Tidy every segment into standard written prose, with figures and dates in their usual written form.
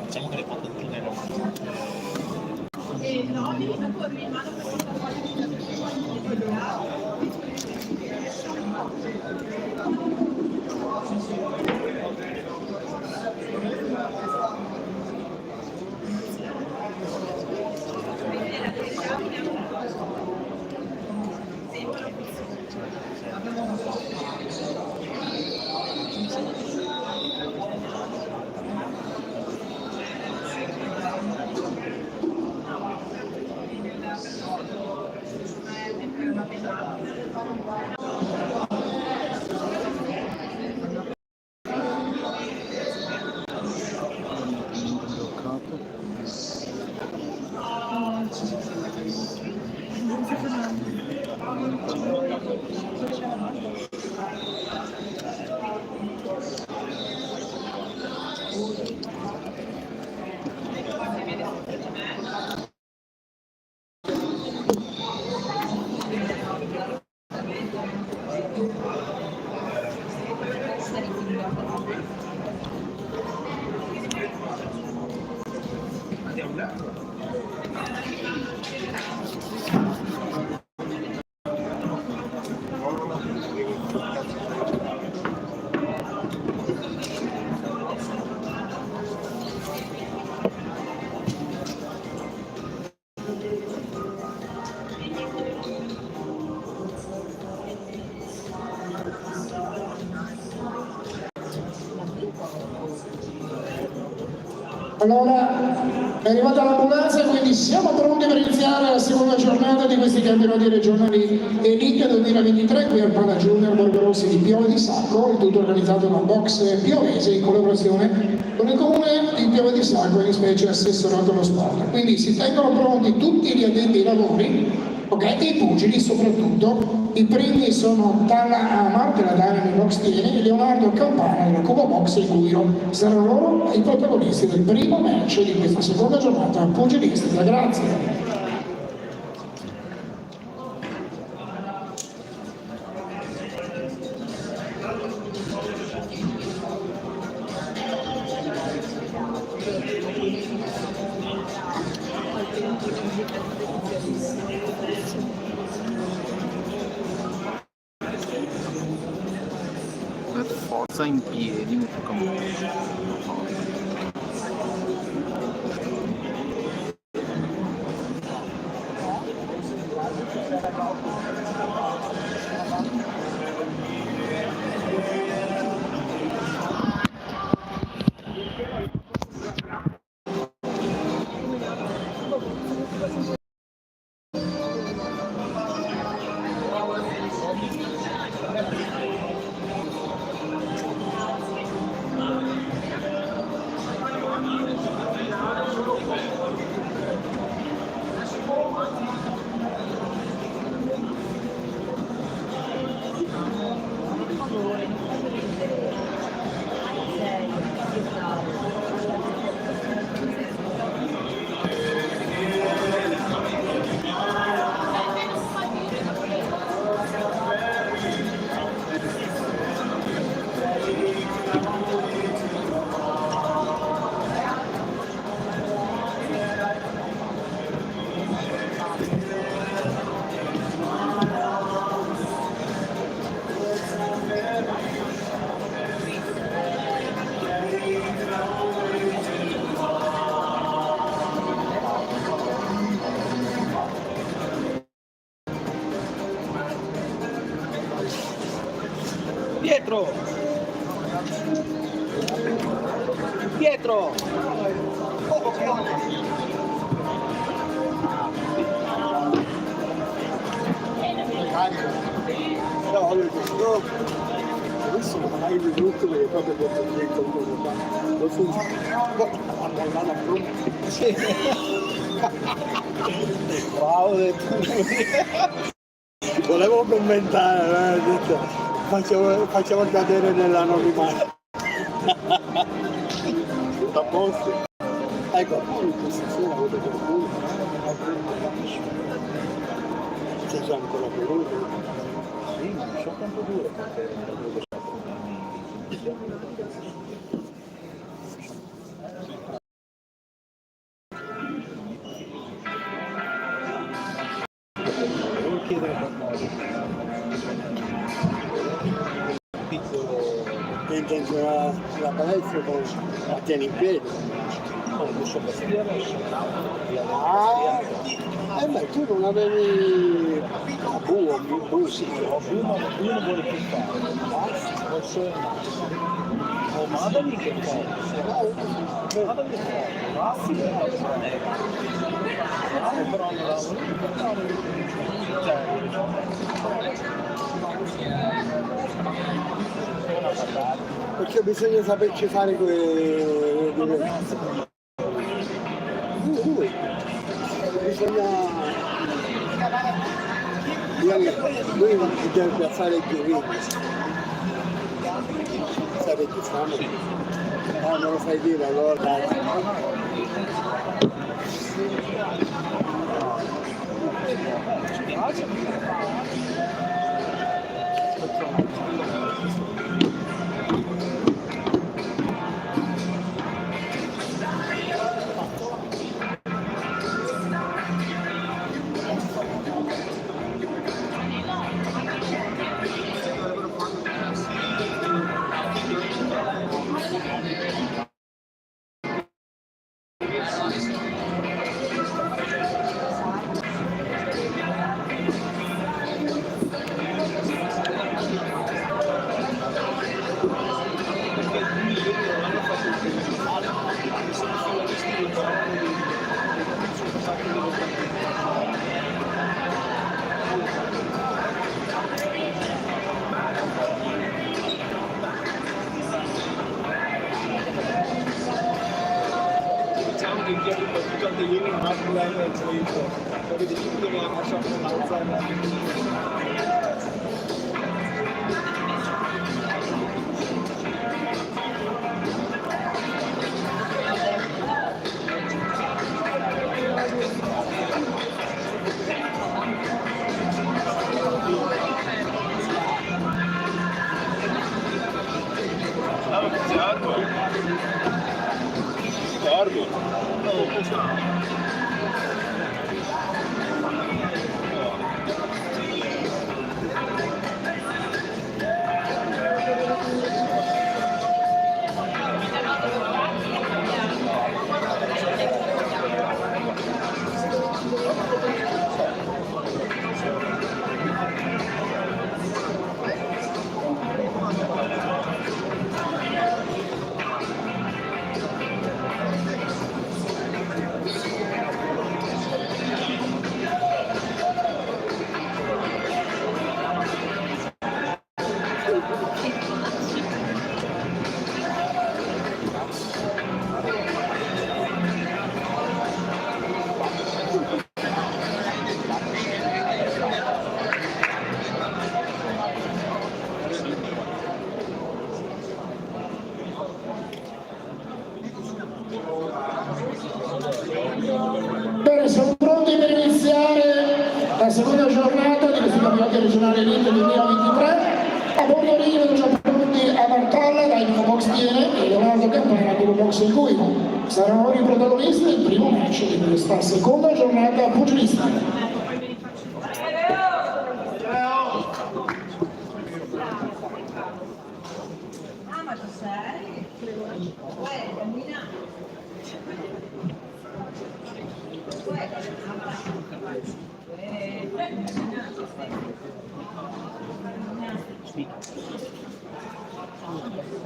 Diciamo che le patatine erano Allora, è arrivata l'ambulanza, quindi siamo pronti per iniziare la seconda giornata di questi campionati regionali Elite 2023 qui al Pala Junior Borgo Rossi di Piove di Sacco, il tutto organizzato da Boxe Piovese in collaborazione con il comune di Piove di Sacco e in specie assessorato allo sport. Quindi si tengono pronti tutti gli addetti ai lavori, ok? E i pugili soprattutto. I primi sono Tala Amar, che la Dana nel box tiene, e Leonardo Campana della Cuba Box e Guiro. Saranno loro i protagonisti del primo match di questa seconda giornata pugilistica. Grazie. forza in piedi, un po' come dietro! Dietro! No, adesso non hai venuto perché proprio abbiamo detto qua. Lo funziona. Andata pronta. Bravo, Volevo commentare, ho detto, facevo cadere nell'anonimato. Tutto a posto. Ecco, questa sera vedo qualcuno. C'è già ancora quello. Sì, non so quanto dura perché dove devo chiedere qualcosa. Piccolo. Che intenziona la palestra, la tieni in piedi. Non so tastiera, Ma tu non avevi sì, uno non vuole più fare, non so il o mandami che fa, mandami che fa, però perché bisogna saperci fare bisogna lui deve piazzare i piedi, sai che stanno, non lo fai dire allora. Bene, siamo pronti per iniziare la seconda giornata di questi campionati regionali Elite 2023. A bordo ring sono già pronti a Martalla, dai boxe Tiene e Leonardo Campana con boxe in cui saranno loro i protagonisti del primo match di questa seconda giornata pugilistica.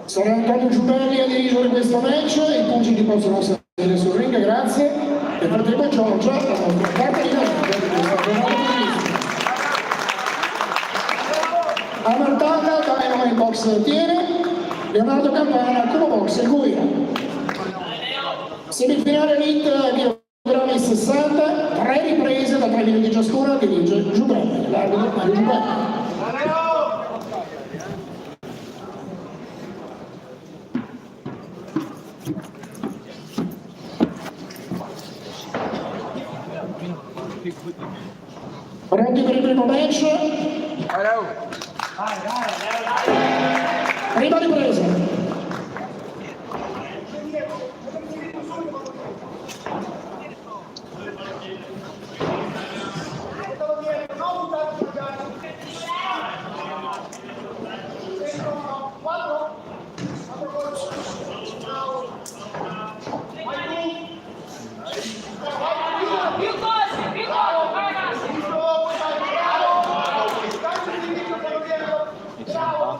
Sarà Antonio Giubelli a dirigere questo match, i pugili possono salire sul ring, grazie. E per primo Giorgia, la nostra carta di a Martalla, Dynamo in box Tiene, Leonardo Campana come boxe Guida. Semifinale Elite, chilogrammi 60, 3 riprese da 3 minuti ciascuna, dirige Giubelli, l'arbitro Mario Giubelli. Pronti per il primo match? Prima ripresa.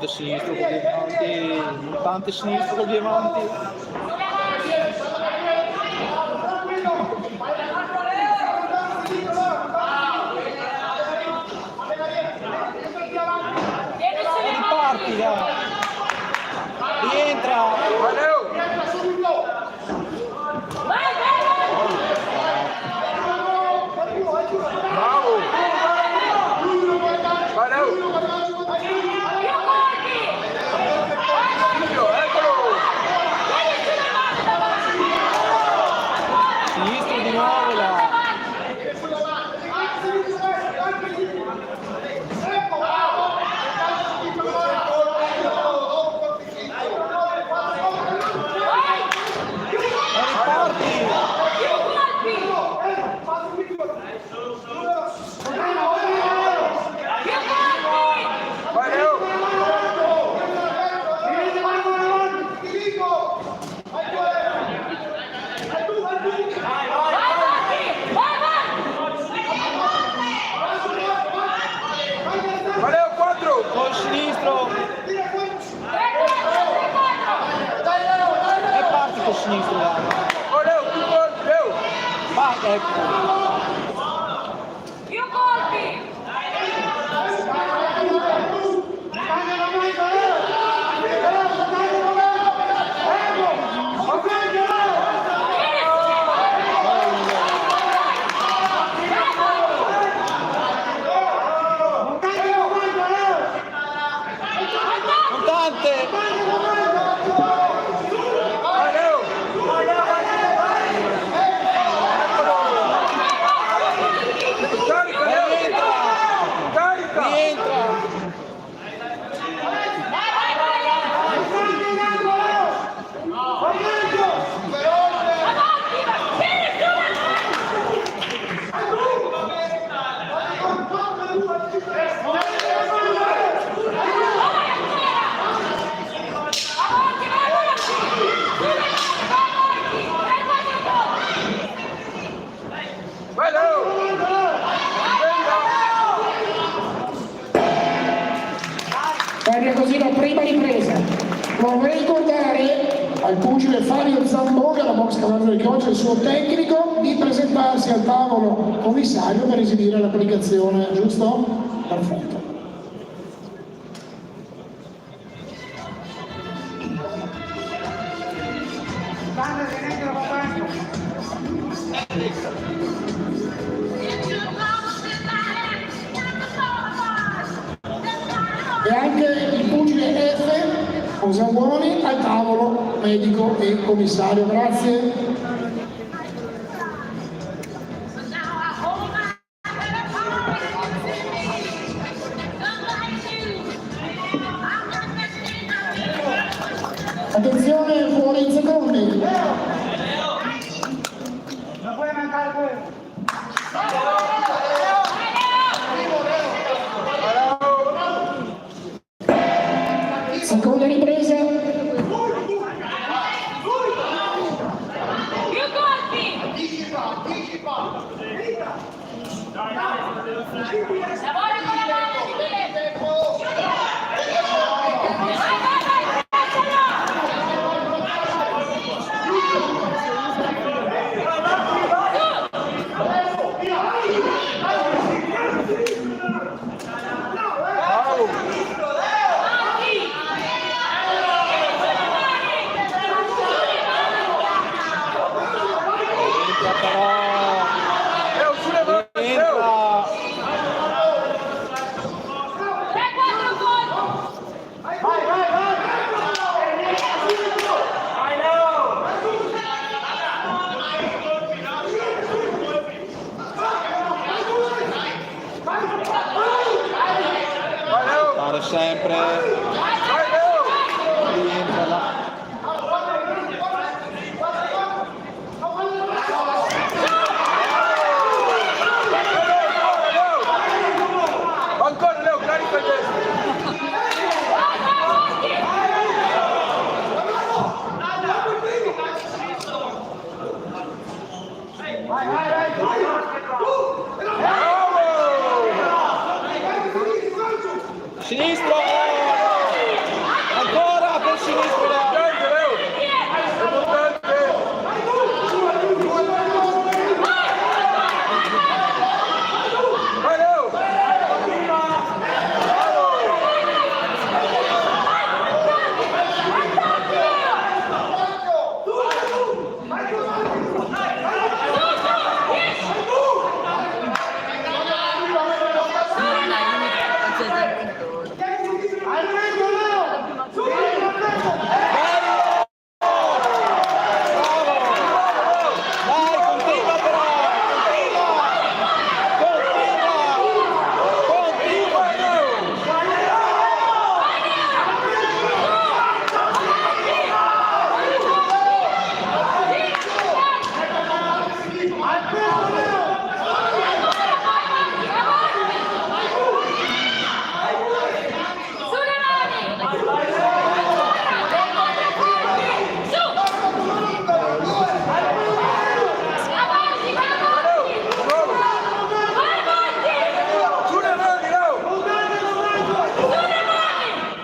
Sinistro con diamanti, montante sinistro con diamanti. Riparti, dai. Rientra. Col sinistro e parti col sinistro, va, ecco. Più colpi! Cambia così la prima ripresa. Vorrei ricordare al pugile Fabio Zamboni, la box cavallo del Chioggia, il suo tecnico, di presentarsi al tavolo commissario per esibire l'applicazione, giusto? Perfetto. E anche il pugile F, Zamboni, al tavolo medico e commissario. Grazie. Attenzione, fuori in secondi. Non puoi mancare quello. Seconda ripresa. Più colpi! Lavora con la mano di dietro! Vai, vai, vai! muore sempre. Rientra là. Ancora Leo, carica il destro. Sinistro! Ancora per sinistro!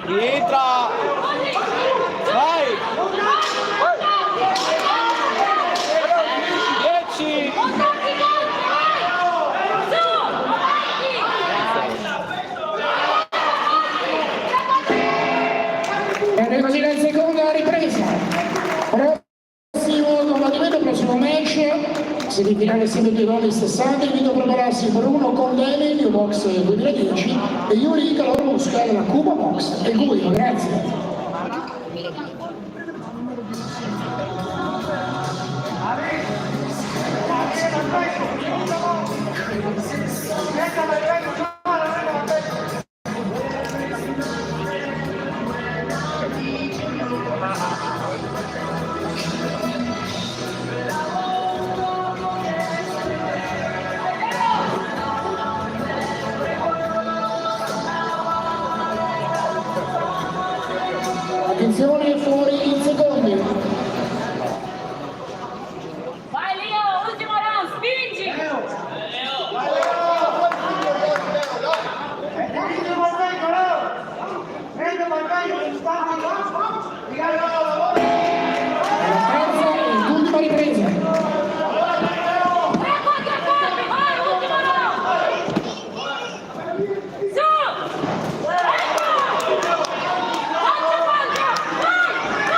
Rientra! Vai! 10! Bene, così la seconda ripresa. Prossimo combattimento, prossimo match, semifinale semifinali 60, invito a prepararsi Bruno Condeni, New Box 2010 e Yuri Calorusca della Cuba Box e Guido, grazie. Attenzione, fuori in secondi. Vai Leo, ultimo round, spingi! Terza e ultima ripresa. 3-4 colpi, vai, ultimo round! Su! 4-4, vai!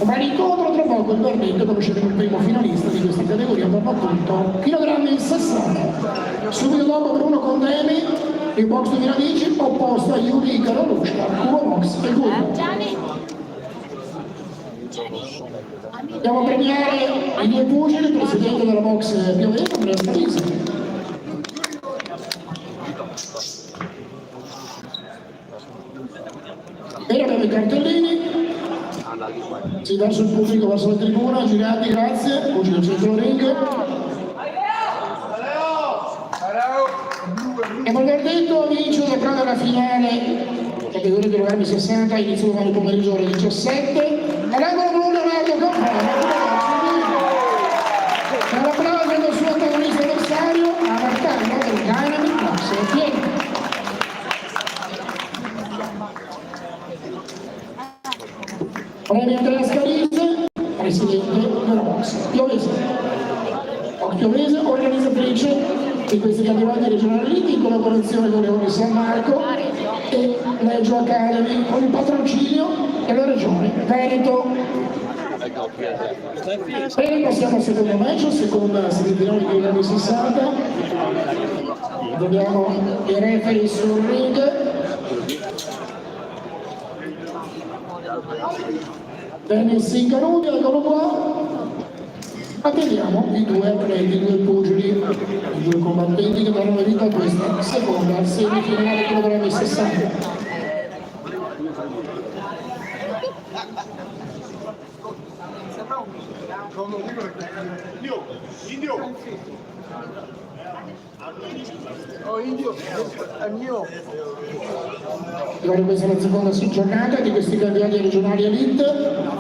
Ma l'incontro tra poco il verdetto, conosceremo il primo finalista di questa categoria, per l'appunto chilogrammi 60. Subito dopo Bruno Condemi, il box 2010, opposto a Yuri Karorushka, Cubo Box e Gullo. Andiamo a premiare i due pugili, il presidente della box Piovene, Andrea Scalisi. Bene, abbiamo i cartellini. Sì, verso il pubblico, verso la tribuna, girati, grazie. Pugile centro ring. Abbiamo verdetto, vince la prova della finale, categoria chilogrammi 60, inizio domani pomeriggio alle 17. All'angolo blu Leonardo Campana. Per l'applauso del suo antagonista avversario, a Marcano del Dynamic Boxe. Pieno. Premio Andrea Scalise, presidente della boxe Piovese, organizzatrice di questi campionati regionali in collaborazione con Leone San Marco e Leggio Academy, con il patrocinio della regione Veneto. Bene, passiamo al secondo match, seconda semifinale degli anni 60. Dobbiamo i referee sul ring. Bene, si incanuti, eccolo qua. Attendiamo i due atleti, i due pugili, i due combattenti che daranno vita a questa seconda semifinale chilogrammi 60. Allora, questa è la seconda giornata di questi campionati regionali elite.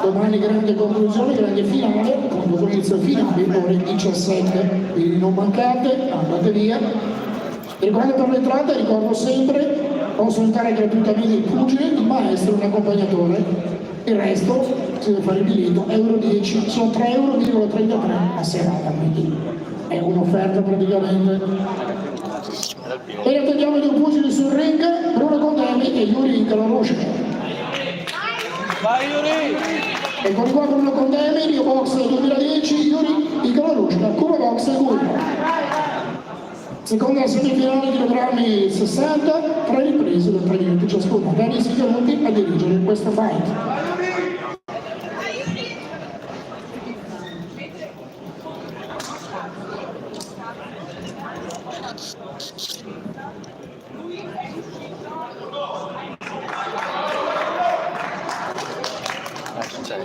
Domani grande conclusione, grande finale, con inizio finale ore 17, quindi non mancate, andate via. Ricordo per l'entrata, ricordo sempre, possono entrare gratuitamente il pugile, il maestro e un accompagnatore. Il resto si deve fare il biglietto, euro 10, sono 3,33 euro a serata, quindi è un'offerta praticamente. E attendiamo i due pugili sul ring, Bruno Condemi e Yuri Karorushka. Vai Yuri! Eccoli qua Bruno Condemi, Rio Box 2010, Yuri Karorushka, Cuba Box e Gullo. Seconda semifinale chilogrammi 60, 3 riprese da 3 minuti ciascuno. Dani Sigaluti a dirigere questo fight.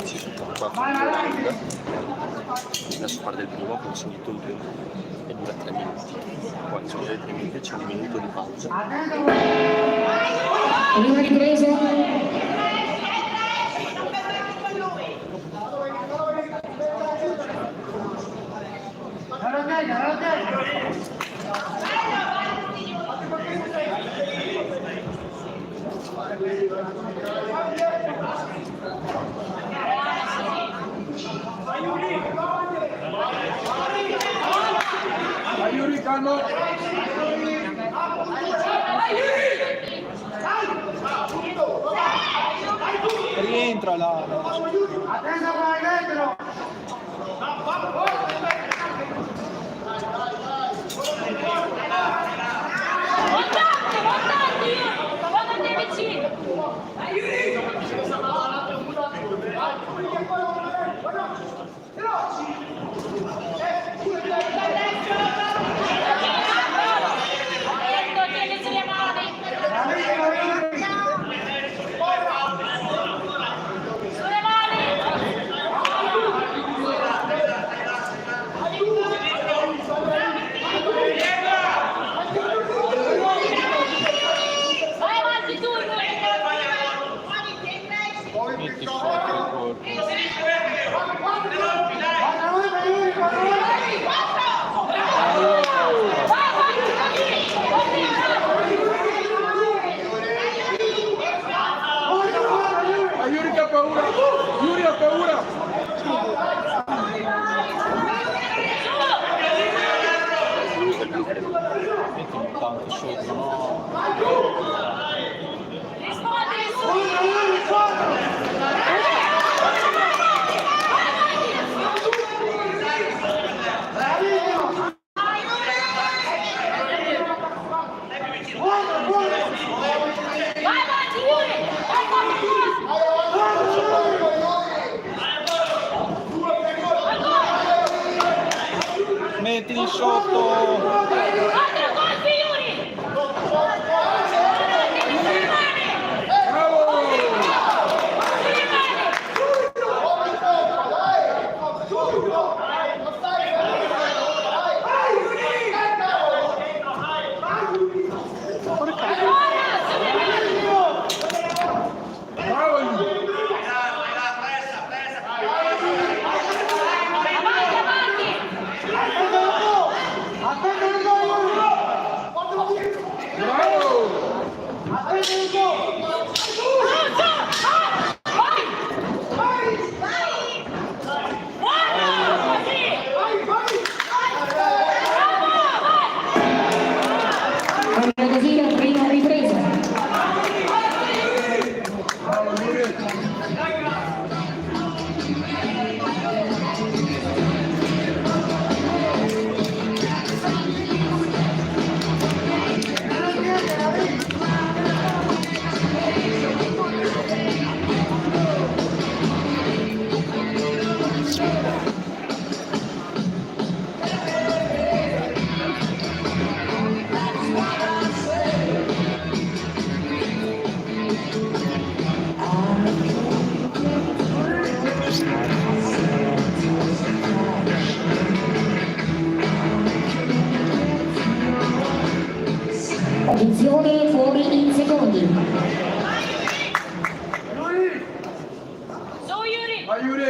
Ci sono 4 round, adesso parte il primo con subito il primo e dura 3 minuti, poi sono 3 minuti e c'è un minuto di pausa. Prima ripresa. Yuri, calmo! Rientra là! Guardate vicino! mettili sotto. Quattro colpi, Yuri! Così la prima ripresa. Attenzione, fuori in secondi. Su, Yuri! Vai Yuri!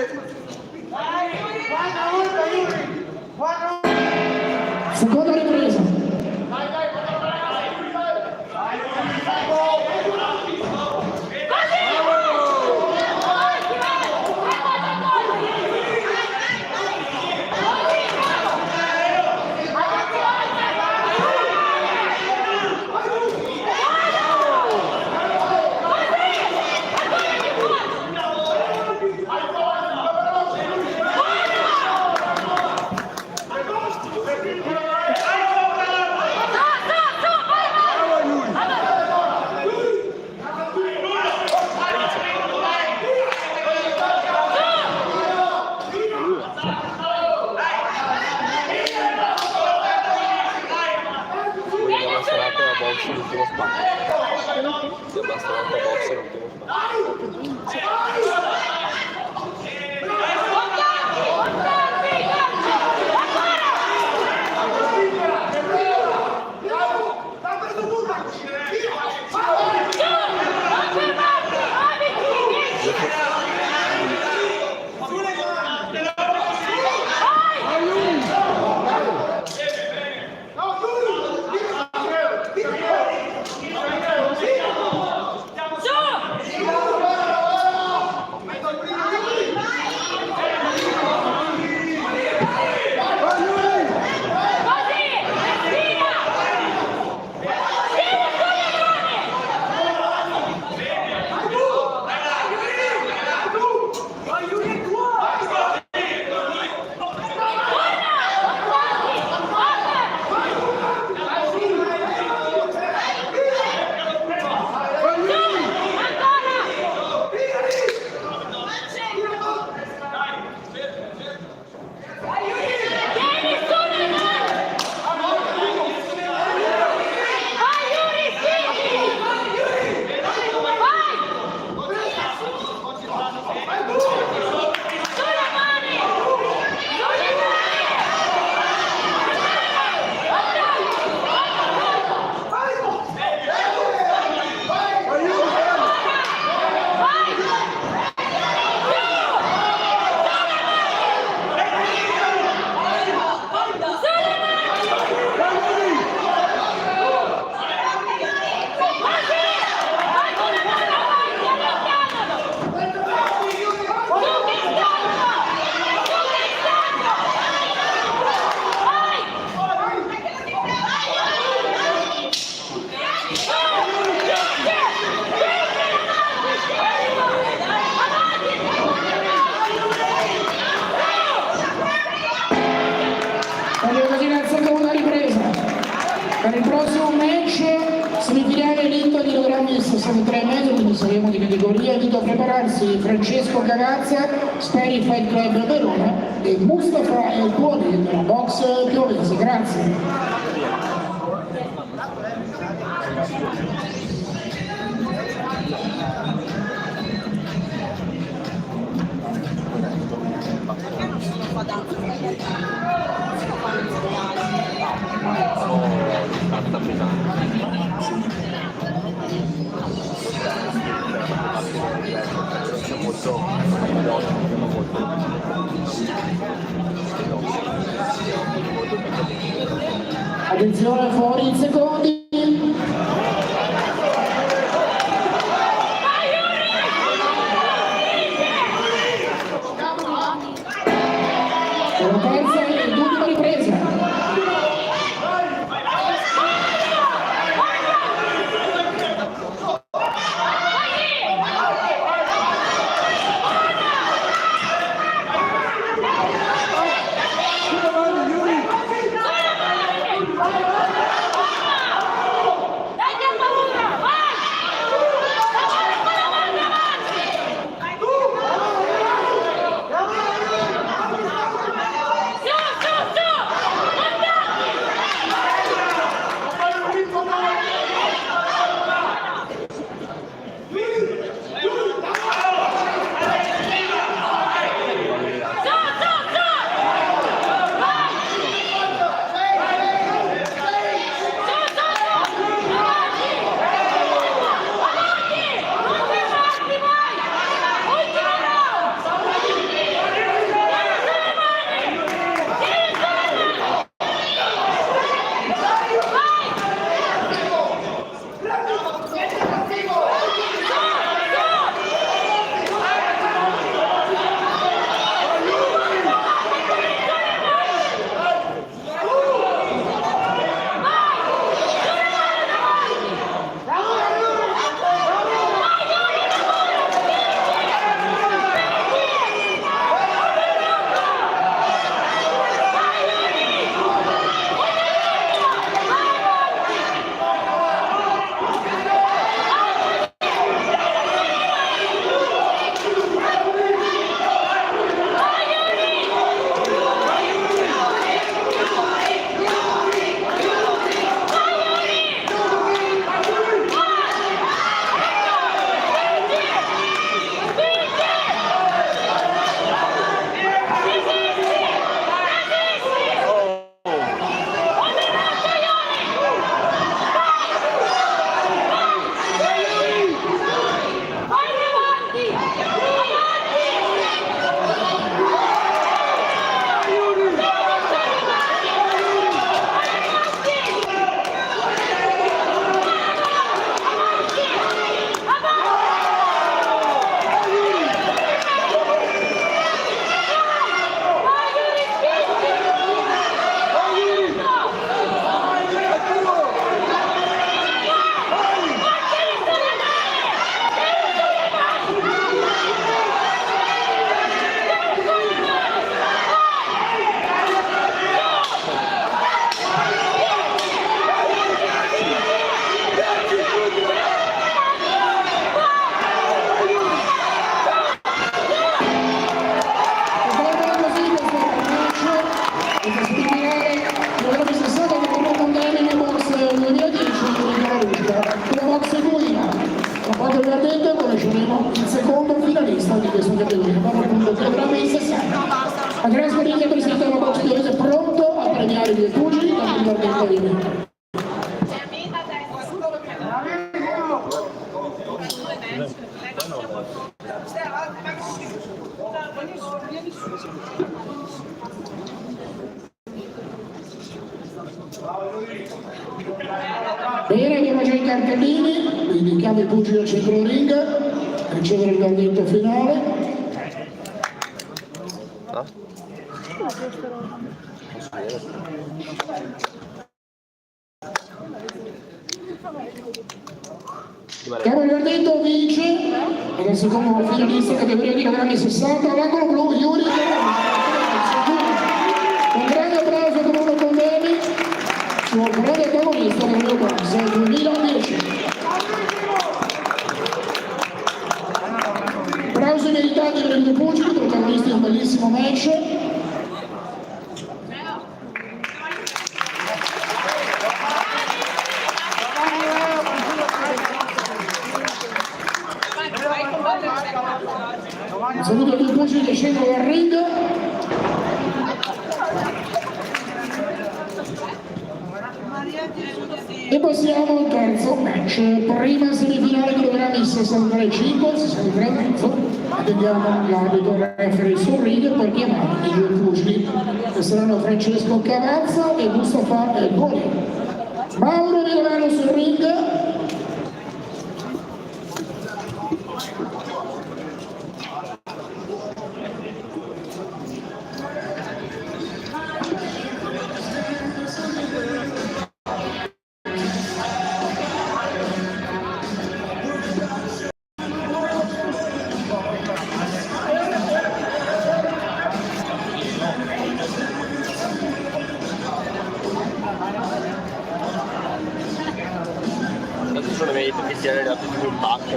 Seconda ripresa. boxe l'ultimo spazio. Ti basta l'altra boxe l'ultimo spazio. massimo 3,5, quindi saremo di categoria. Invito a prepararsi Francesco Cavazza, Speri Fight Club Verona e Mustafa El Buoni della boxe piovese. Grazie. Attenzione, fuori in secondi. La terza e l'ultima ripresa. Andrea Spariglia, presidente della boxe piovese, pronto a premiare i due pugili da Guardetta di Veneto. Bene, abbiamo già i cartellini, quindi chiama i pugili al centro ring, ricevere il verdetto finale. Chiama il verdetto, vince ed è il secondo finalista categoria di grammi 60 all'angolo blu, Yuri. Un grande applauso a Bruno Condemi, suo grande protagonista del mio boxe 2010. match. Saluto tutti i pugili che scendono dal ring. E passiamo al terzo match, prima semifinale programmi 63-5, 63,5. Attendiamo l'arbitro referee sul ring per chiamare i due pugili che saranno Francesco Cavazza e Mustafa El Boli. Mauro Vilavano sul ring.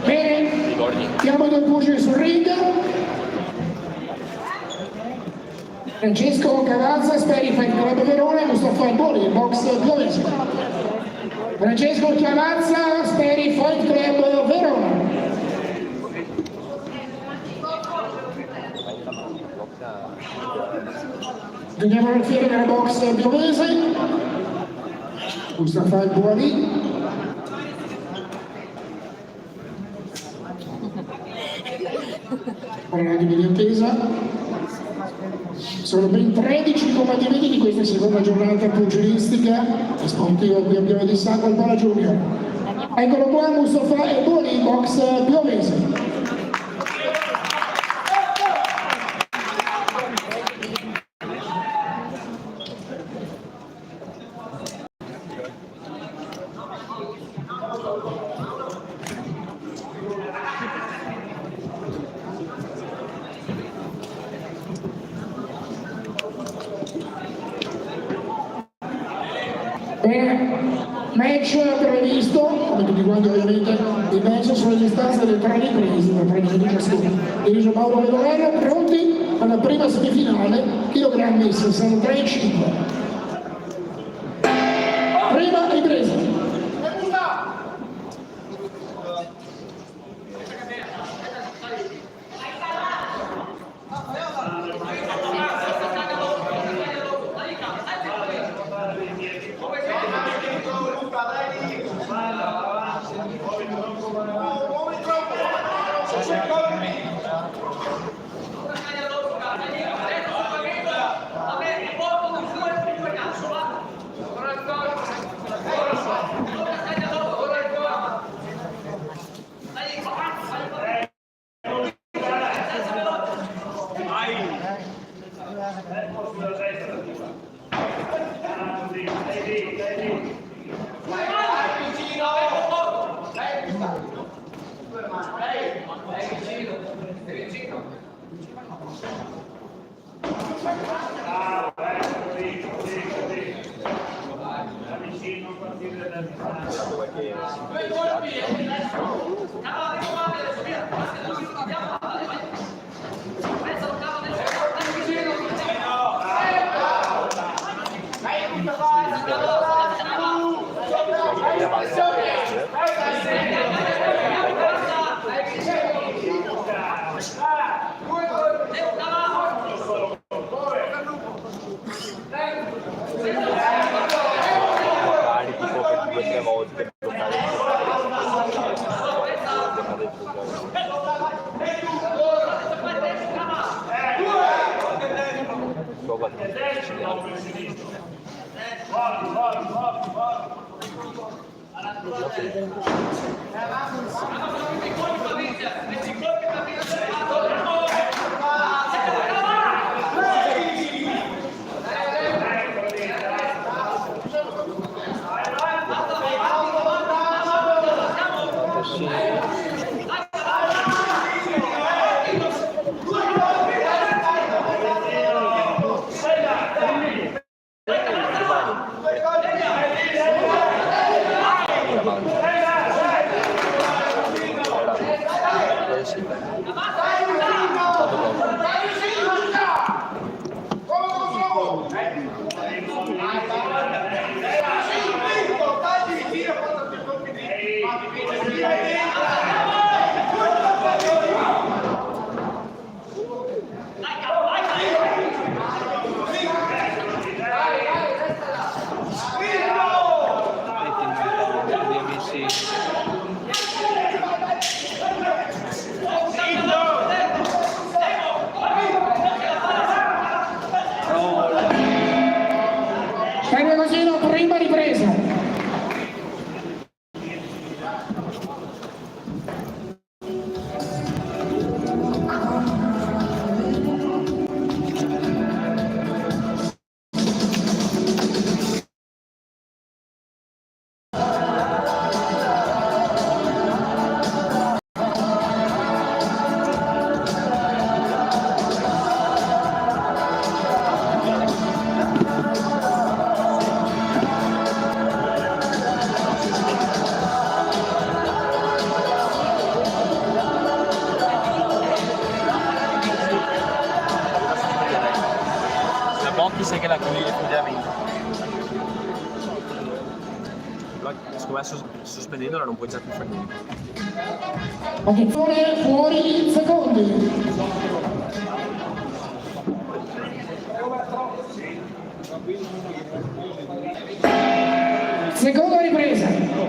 Bene, chiamo due pugili sul ring. Francesco Cavazza, Semifinali Club Verona e Mustafa El Boli, boxe Piovese. Francesco Cavazza, Semifinali Club Verona. Andiamo al fiere della boxe Piovese. Mustafa El Boli. Ora di media attesa. Sono ben 13 combattimenti di questa seconda giornata pugilistica e sportiva qui a Pieve di Sacco al Pala Junior. Eccolo qua Mustafa El Boli, box Piovese. Match previsto, come tutti quanti ovviamente, il match sulle distanze delle 3 riprese, da 3 minuti ciascuno. Dirige Mauro Vedere, pronti alla prima semifinale, chilogrammi 63,5. Prima ripresa. Bene così la prima ripresa. Sai che la coglie effettivamente. Secondo me sospendendola non puoi già più fare niente. Attenzione, fuori secondi. Seconda ripresa.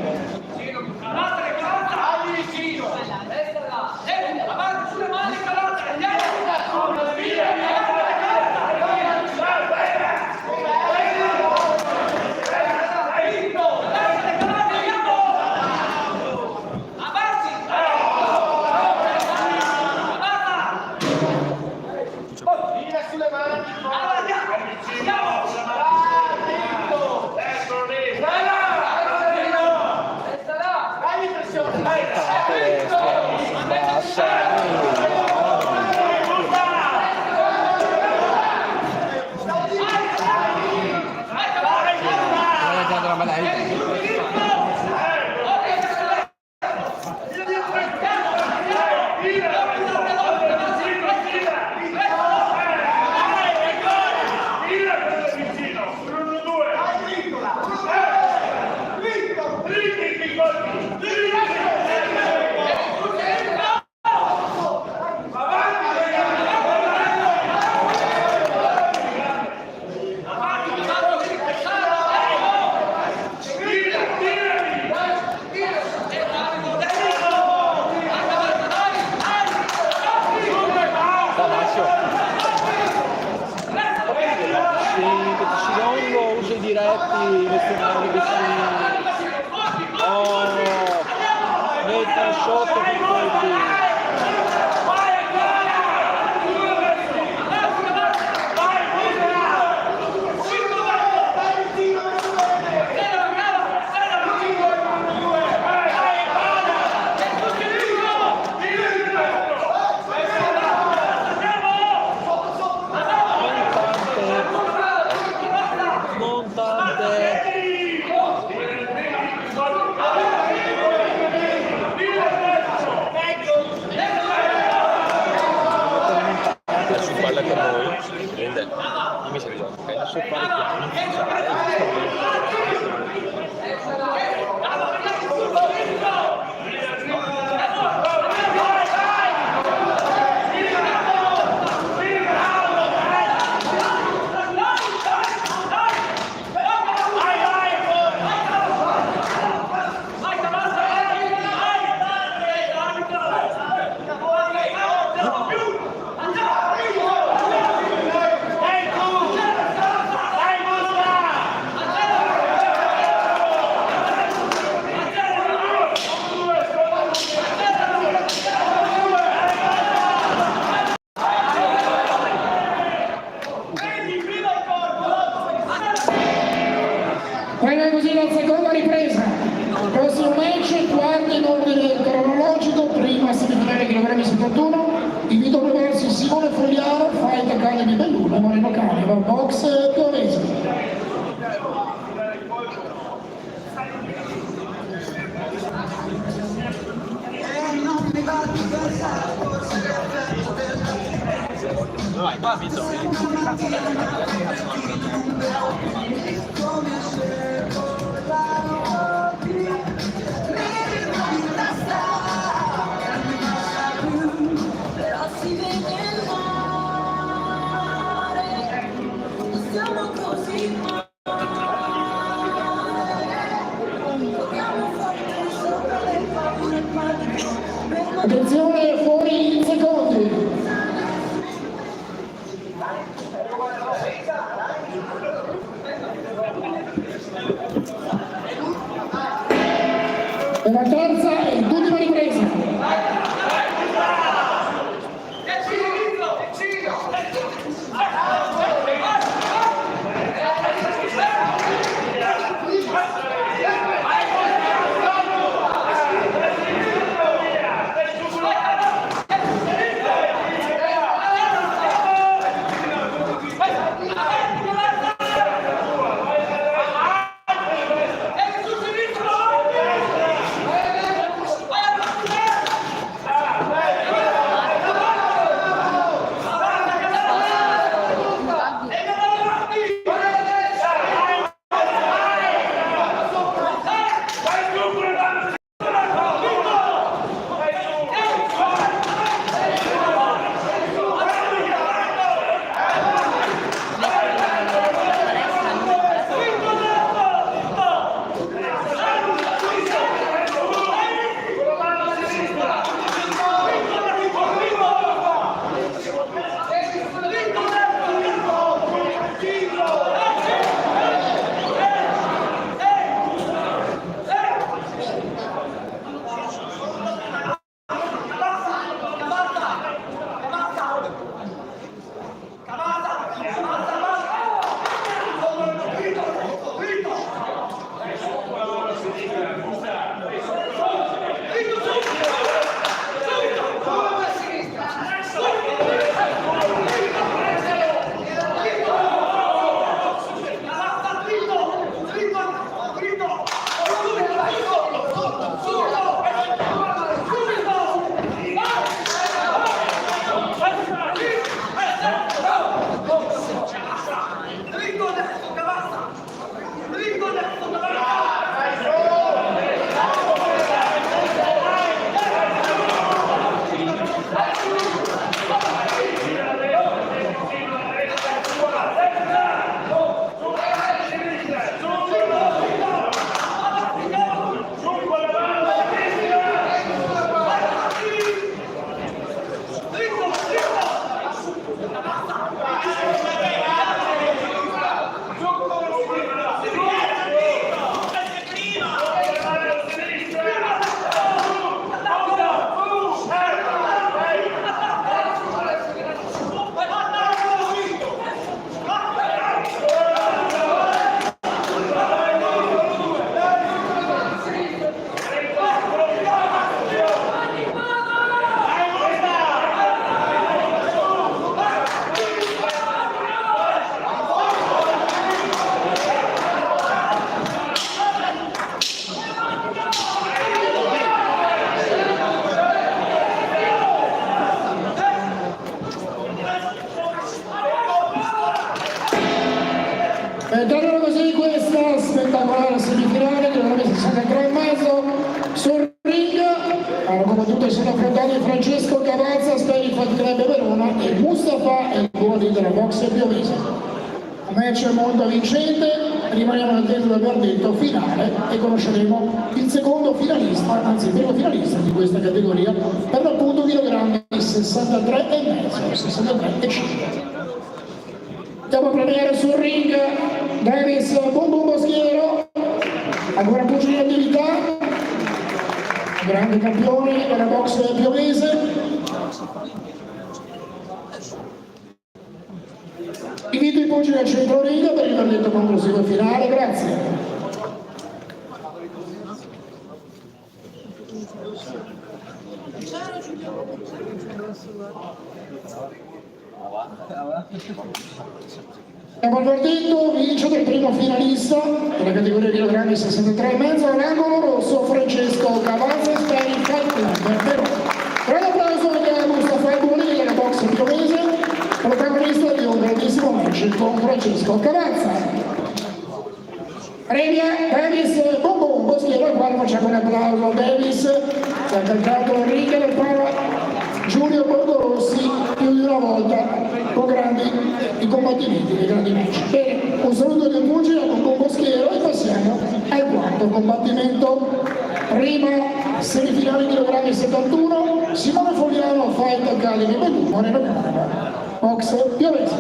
Bene così la seconda ripresa. Prossimo match, quarto in ordine cronologico, prima semifinale chilogrammi 71. Invito a provarsi Simone Fogliaro, Fight Academy Belluno, Moreno Caneva, boxe Piovese. Vai, qua Vito. Attenzione, fuori in secondi. E la terza e l'ultima ripresa. Termina così questa spettacolare semifinale che dovrebbe 63,5 sul ring. Hanno combattuto e sono affrontati Francesco Cavazza, Semifinali Club Verona e Mustafa e il buon della boxe Piovese. Un match molto vincente, rimaniamo nel tempo del verdetto finale e conosceremo il secondo finalista, anzi il primo finalista di questa categoria per l'appunto chilogrammi 63,5, 63,5. Andiamo a premiare sul ring Davis Bomboschiero, ancora pugile in attività, grande campione della boxe piovese. Invito i pugili al centro ring per il verdetto conclusivo finale, grazie. Abbiamo il verdetto, vince del primo finalista della categoria chilogrammi 63,5 all'angolo rosso Francesco Cavazza Semifinali Club Verona. Grande applauso a Mustafa Buli della boxe piovese, protagonista di un grandissimo match con Francesco Cavazza. Premia Davis Bomboschiero, al quale facciamo un applauso. Davis si è attaccato al ring del palo Giulio Borgorossi più di una volta con i combattimenti dei grandi match. Bene, un saluto del pugile con Bomboschiero e passiamo al quarto combattimento. Prima semifinale chilogrammi 71, Simone Fogliano Fight Academy Bellumo nella box piovese.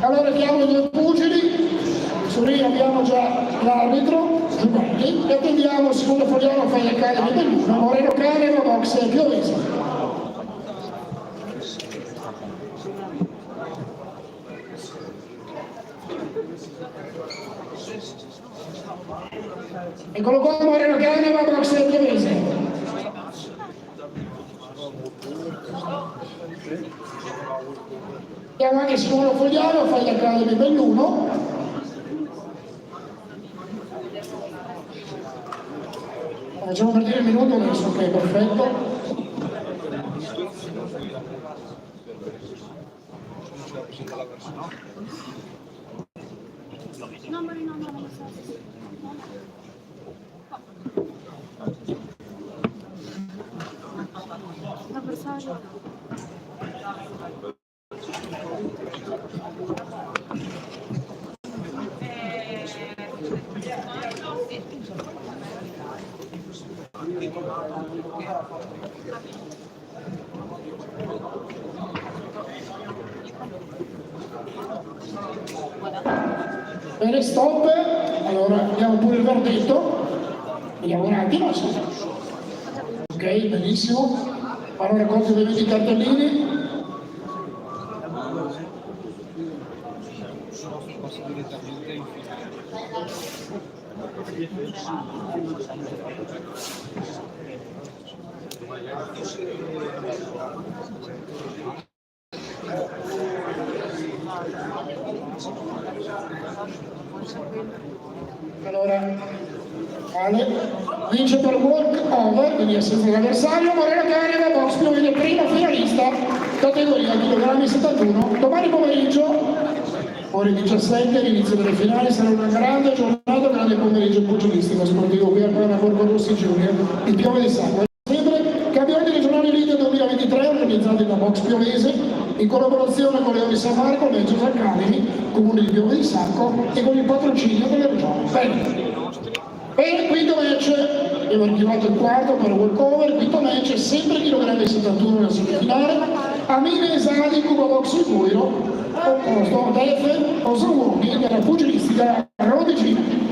Allora chiamo i due pugili, su lì abbiamo già l'arbitro, Giovanni, e attendiamo il secondo fogliano fai le cariche dell'uno, Moreno Caneva, boxe Piovese. Eccolo qua, Moreno Caneva, boxe Piovese. Abbiamo anche Simone Fogliano, fai la Academy Belluno. Facciamo partire il minuto adesso, ok, perfetto. Bene, stop. Allora abbiamo pure il verdetto. Vediamo un attimo. Ok, benissimo. Fanno raccolti ovviamente i cartellini. Allora, Ale vince per walk over, quindi assenza l'avversario. Moreno Caneva, box Piovese, primo finalista, categoria chilogrammi 71. Domani pomeriggio, ore 17, l'inizio delle finali, sarà una grande giornata, grande pomeriggio pugilistico sportivo qui al Pana Borgo Rossi Junior di Piove di Sacco. Sempre campionati regionali Liga 2023 organizzati da Box Piovese in collaborazione con Leone di San Marco, Legge Academy, Comune di Piove di Sacco e con il patrocinio delle regioni. Bene, quinto match, abbiamo archivato il quarto per walkover, quinto match, sempre chilogrammi 71 nella semifinale, Amine Esadi, Cuba Box in Cuiro, opposto Defe Osamuoni della pugilistica Rodegina.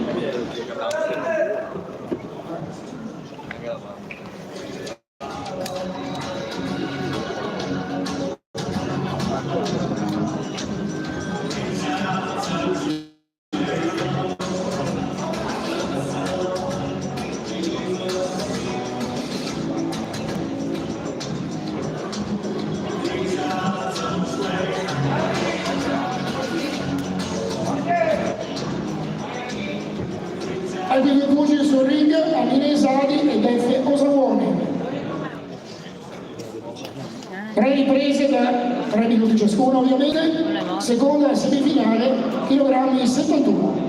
Altri due pugili sul ring, Amine Esadi e Defe Osamuoni. 3 riprese da 3 minuti ciascuno ovviamente, seconda semifinale, chilogrammi 71.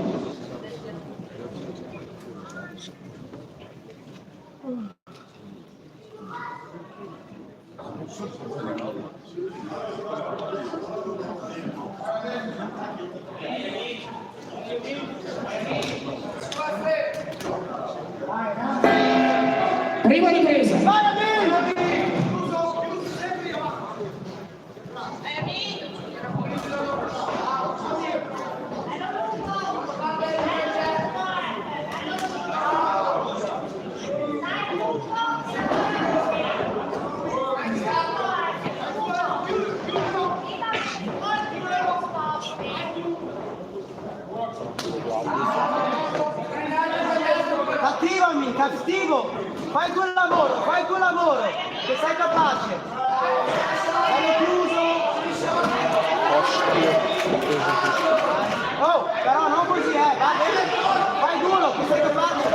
Prima ripresa. Cattivami, cattivo! Fai quel lavoro, che sei capace! Hai chiuso! Oh, però non così, va bene? Fai duro, che sei capace!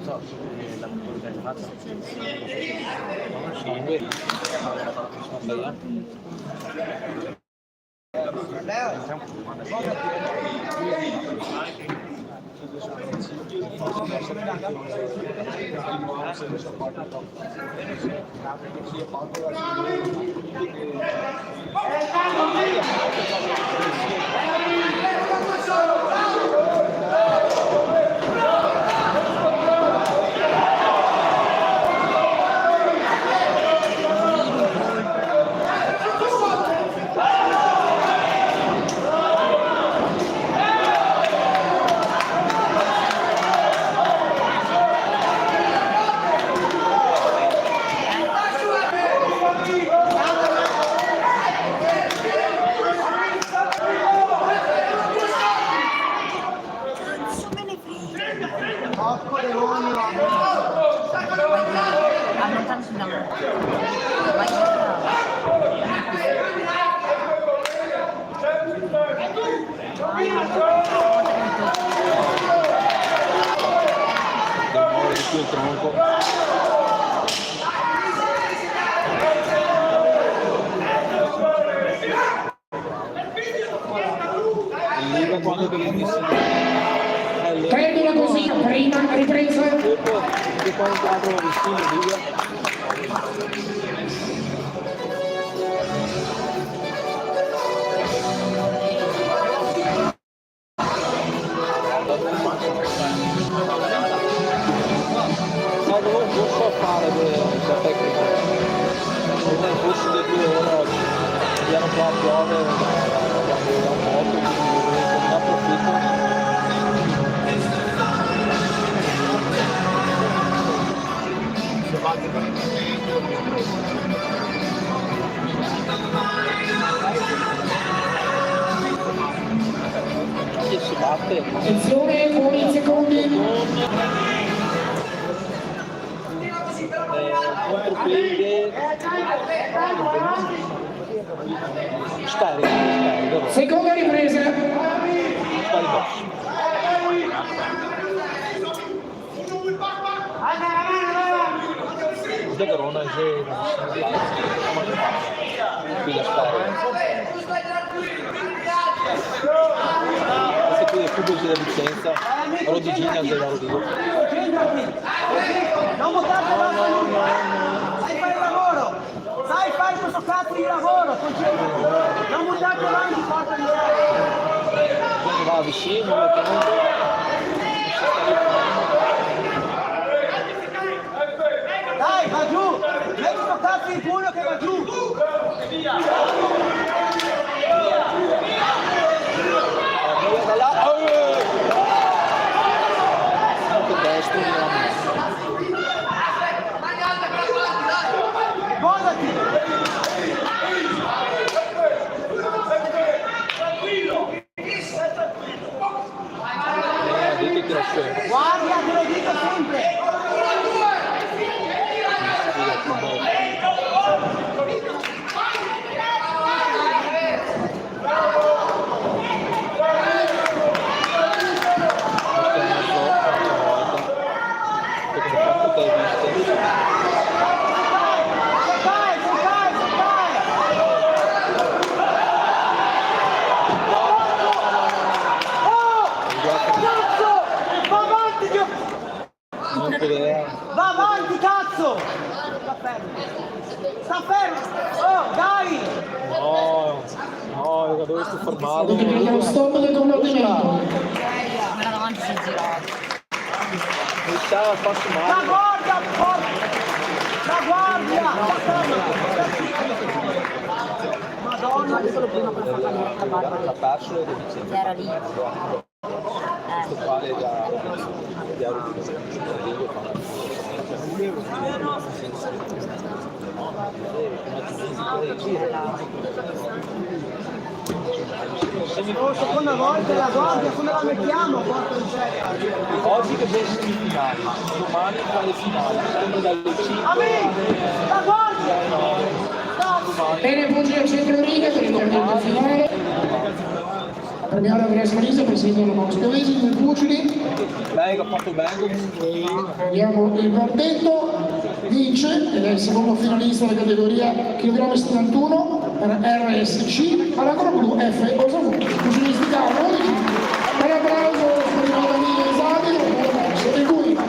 so, la cultura che faccio. Prendila così, prima ripresa. Non so fare la tecnica, non è corso di 2 ore oggi, andiamo qua a piove, abbiamo un moto, quindi ne approfitto. Chi si batte? Attenzione, fuori in secondi. Contropiede scarica. Seconda ripresa. Da Verona qui la questo qui è pubblico della Vicenza, Rodigina del Rodino. Non buttare avanti, sai fare il lavoro, sai fare questo cazzo di lavoro, concentrati, non buttarti avanti, porta di Quando va vicino, lo prendo. Dai, va giù, metti questo cazzo di pugno che va giù. Via da là. Destro non la Guardati. Guarda, te lo dico sempre. Va avanti, cazzo! Sta fermo! Sta fermo! Oh, dai! No, dovresti fermarlo. Dovete prendere lo stop del combattimento. Era davanti si è girato. Non stava a farsi La male. guardia! La guardia! Madonna! Io solo prima per far cadere la barba. L'ha perso e Vicenza. Era lì. Questo qua è da Seconda volta la guardia, come la mettiamo? oggi che c'è semifinali, domani tra le finali, sempre dalle 5. La guardia! Bene, punti al centro riga per il campione finale. premiare Andrea Scarisa, presidente della boxe Piovesi, due pugili. Lei ha fatto bene. Abbiamo il verdetto, vince ed è il secondo finalista della categoria kg 71 per RSC all'angolo blu F Osamu, pugilistica 11. Per applauso per i Madamini Esami della boxe e Guida.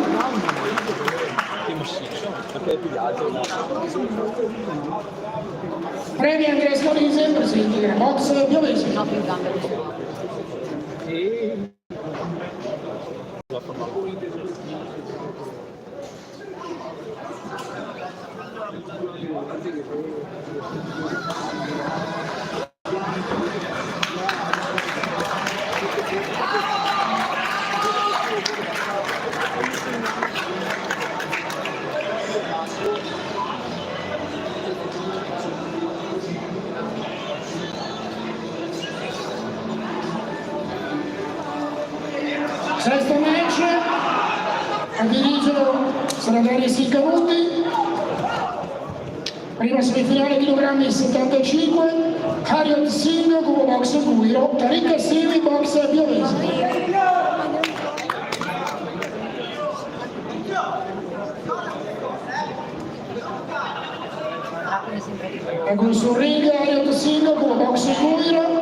Perché è pigliato. Premi Andrea Scarisa, presidente della boxe Piovesi. Sesto match, a dirigere sarà Dani Siccaruti. Prima semifinale chilogrammi 75, Harriet Singh, Cubo Box Guiro, Tariq Assimi, Box Piovesi. Ecco il suo ring, Harriet Singh, Cubo Box Guiro.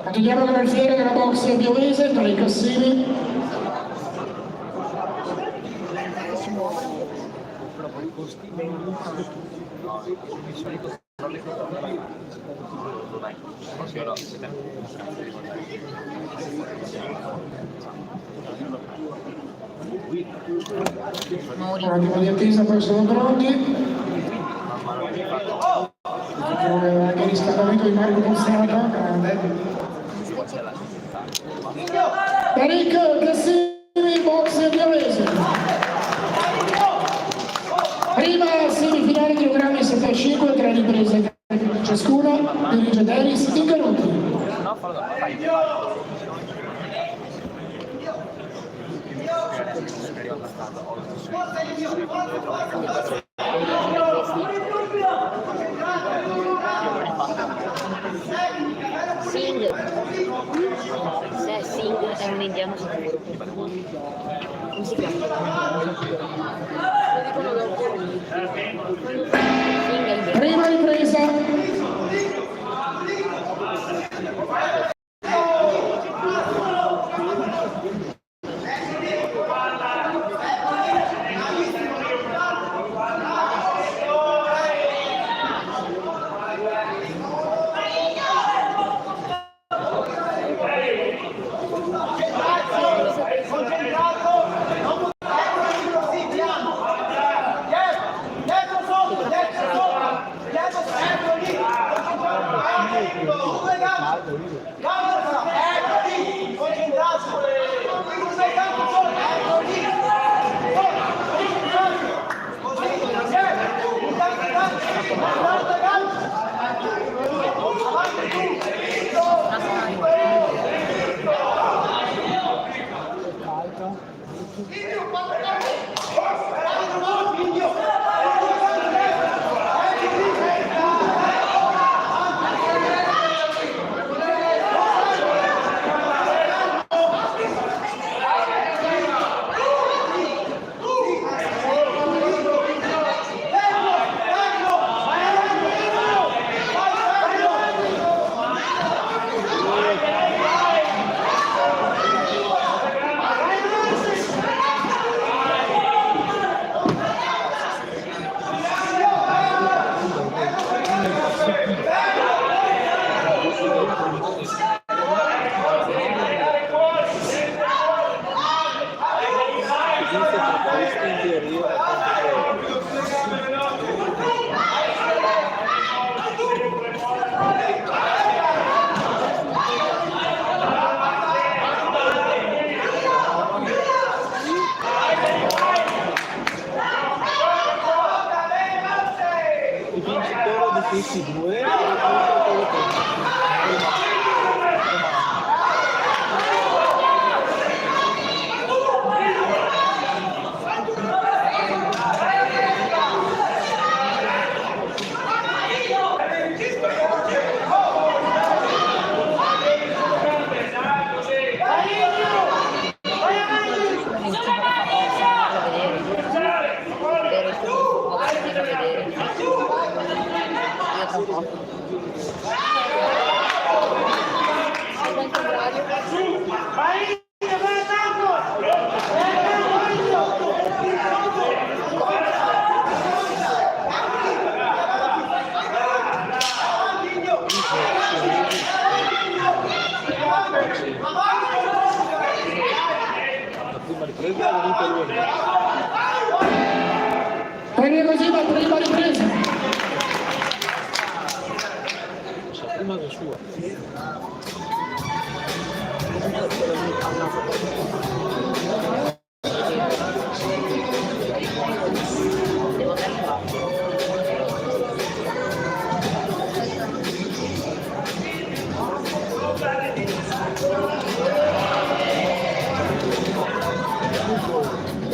Continuiamo con il fiere della box piovese, tra i Cassini. Un attimo di attesa, poi sono pronti. Anche il riscaldamento di Marco Pozzano, grande. Tariq Cassini, box piovese. Prima semifinale chilogrammi 75, 3 riprese ciascuna, dirige Denis Ingaruti. Singh, se Singh è un indiano sicuro. Come si chiama? Lo dicono dopo. Singh è il Prima ripresa.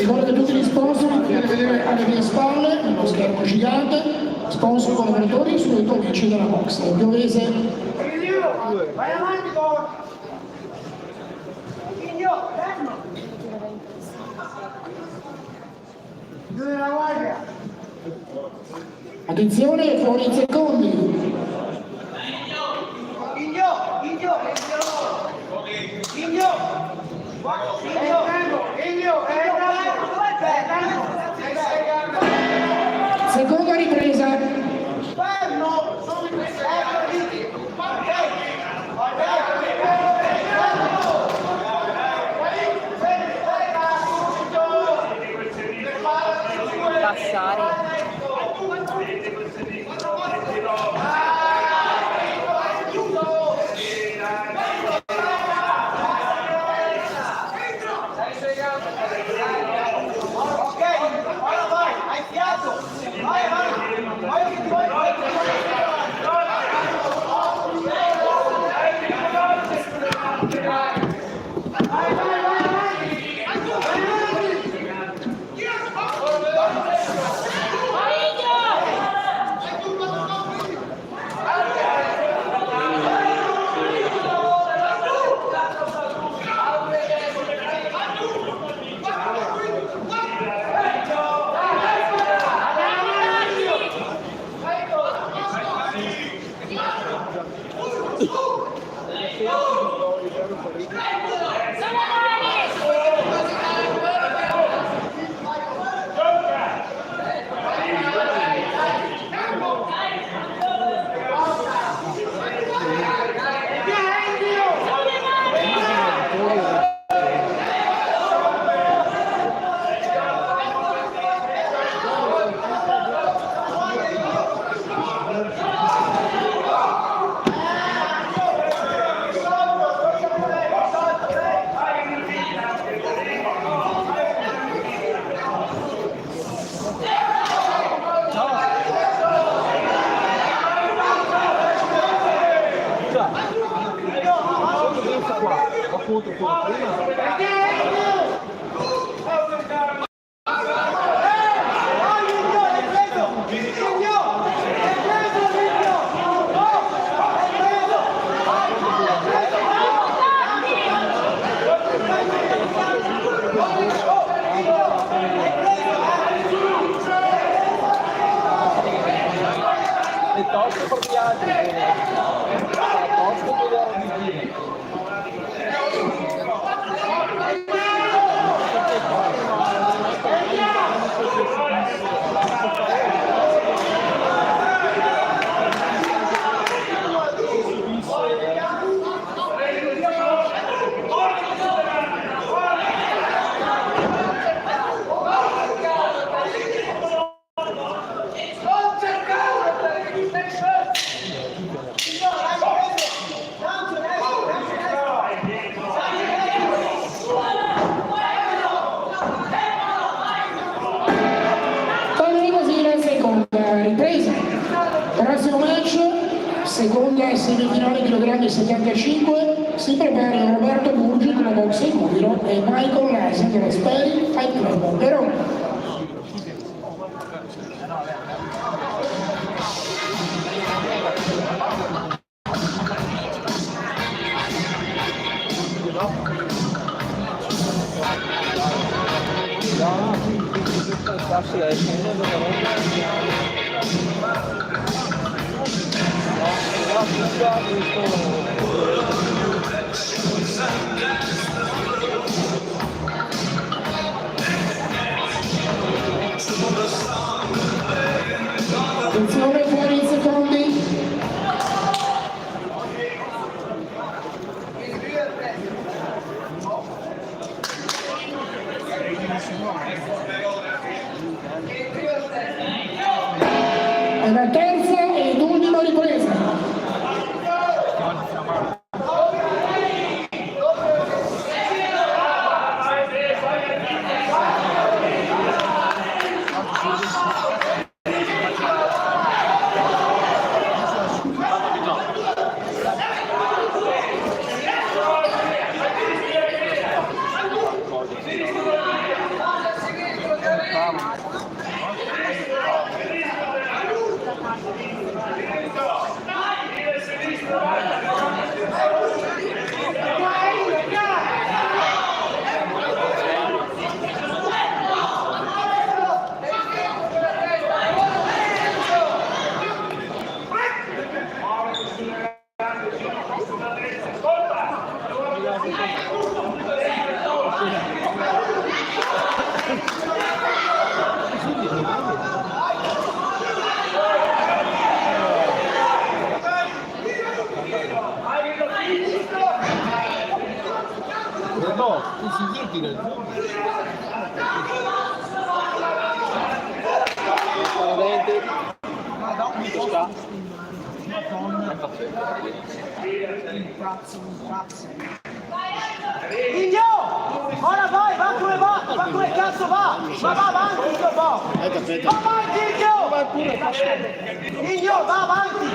Ricordo che tutti gli sponsor li potete vedere alle mie spalle, nello schermo gigante, sponsor collaboratori sui due amici della boxe. Piovese. Vai avanti, Figlio, fermo! Chiude la guardia! Attenzione, fuori in secondi. Seconda ripresa. Fermo! Sono in Passare. Seconda semifinale Regionali 75, si preparano Roberto Burgi con la boxe in Muro e Michael Larsen della Speri Fight Club Verona. Attenzione, fuori in secondi. È la terza ed ultima ripresa. No, tu si giri nel paradenti. Sta. Indio! Ora vai, va come cazzo va! Ma va avanti, Indio, va! Va avanti, Indio! Indio, va avanti!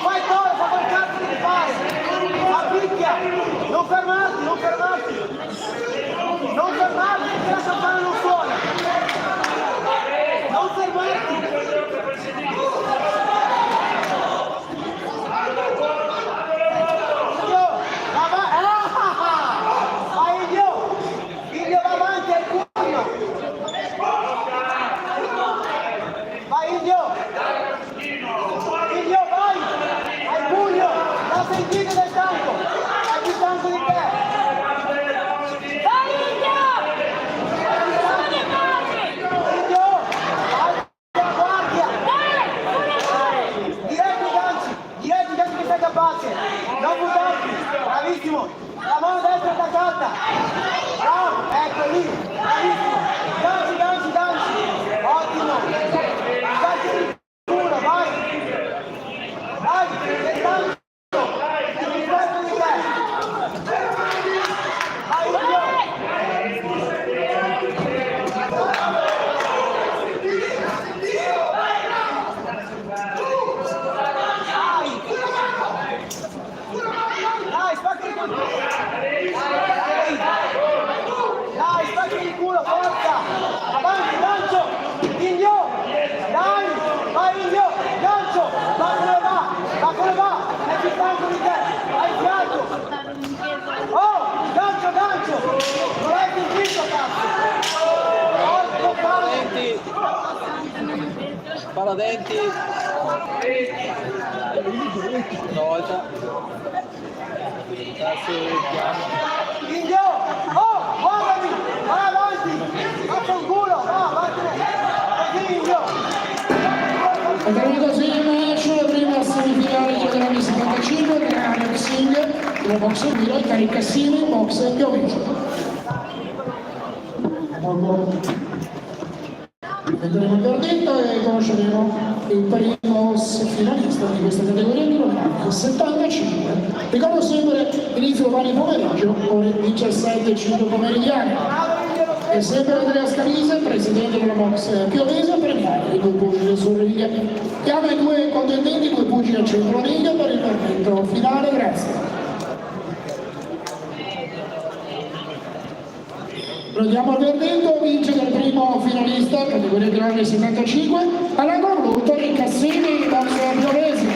Fai torre, fa quel cazzo che devi fare! Ma picchia! Non fermarti, non fermarti! Non fermarti, perché la campana non suona! Non fermarti! Non buttarti, bravissimo, la mano destra attaccata, bravo, ecco lì, bravissimo, ganci, ottimo, ganci di culo, vai, sei tanto, ti rispetto di te, vai Dai, spacchi il culo, forza! Avanti, gancio! Indio! Dai! Vai Indio! Gancio! Va come va! È più stanco di te! Hai fiato! Oh! Gancio! Non hai sentito, cazzo! Paradenti. Una volta. Indio! Oh! Guardami! Vai avanti! Faccia un culo! Va, vattene! Così, Indio! E termina così il match, la prima semifinale regionali 75 tra boxing, la boxe Miro e Cari Cassini, boxe Piovigio. Vedremo il verdetto e conosceremo il primo finalista di questa categoria di Romano, 75. Ricordo sempre inizio domani pomeriggio, ore 17:05 pomeridiane. E sempre Andrea Scalise, presidente della boxe Piovese, a premiare i due pugili sulla riga. Chiama i due contendenti, i due pugili al centro riga per il verdetto finale. Grazie. Diamo il verdetto, vince del primo finalista, categoria grande 75, all'angolo blu Cari Cassini, boxe Piovese.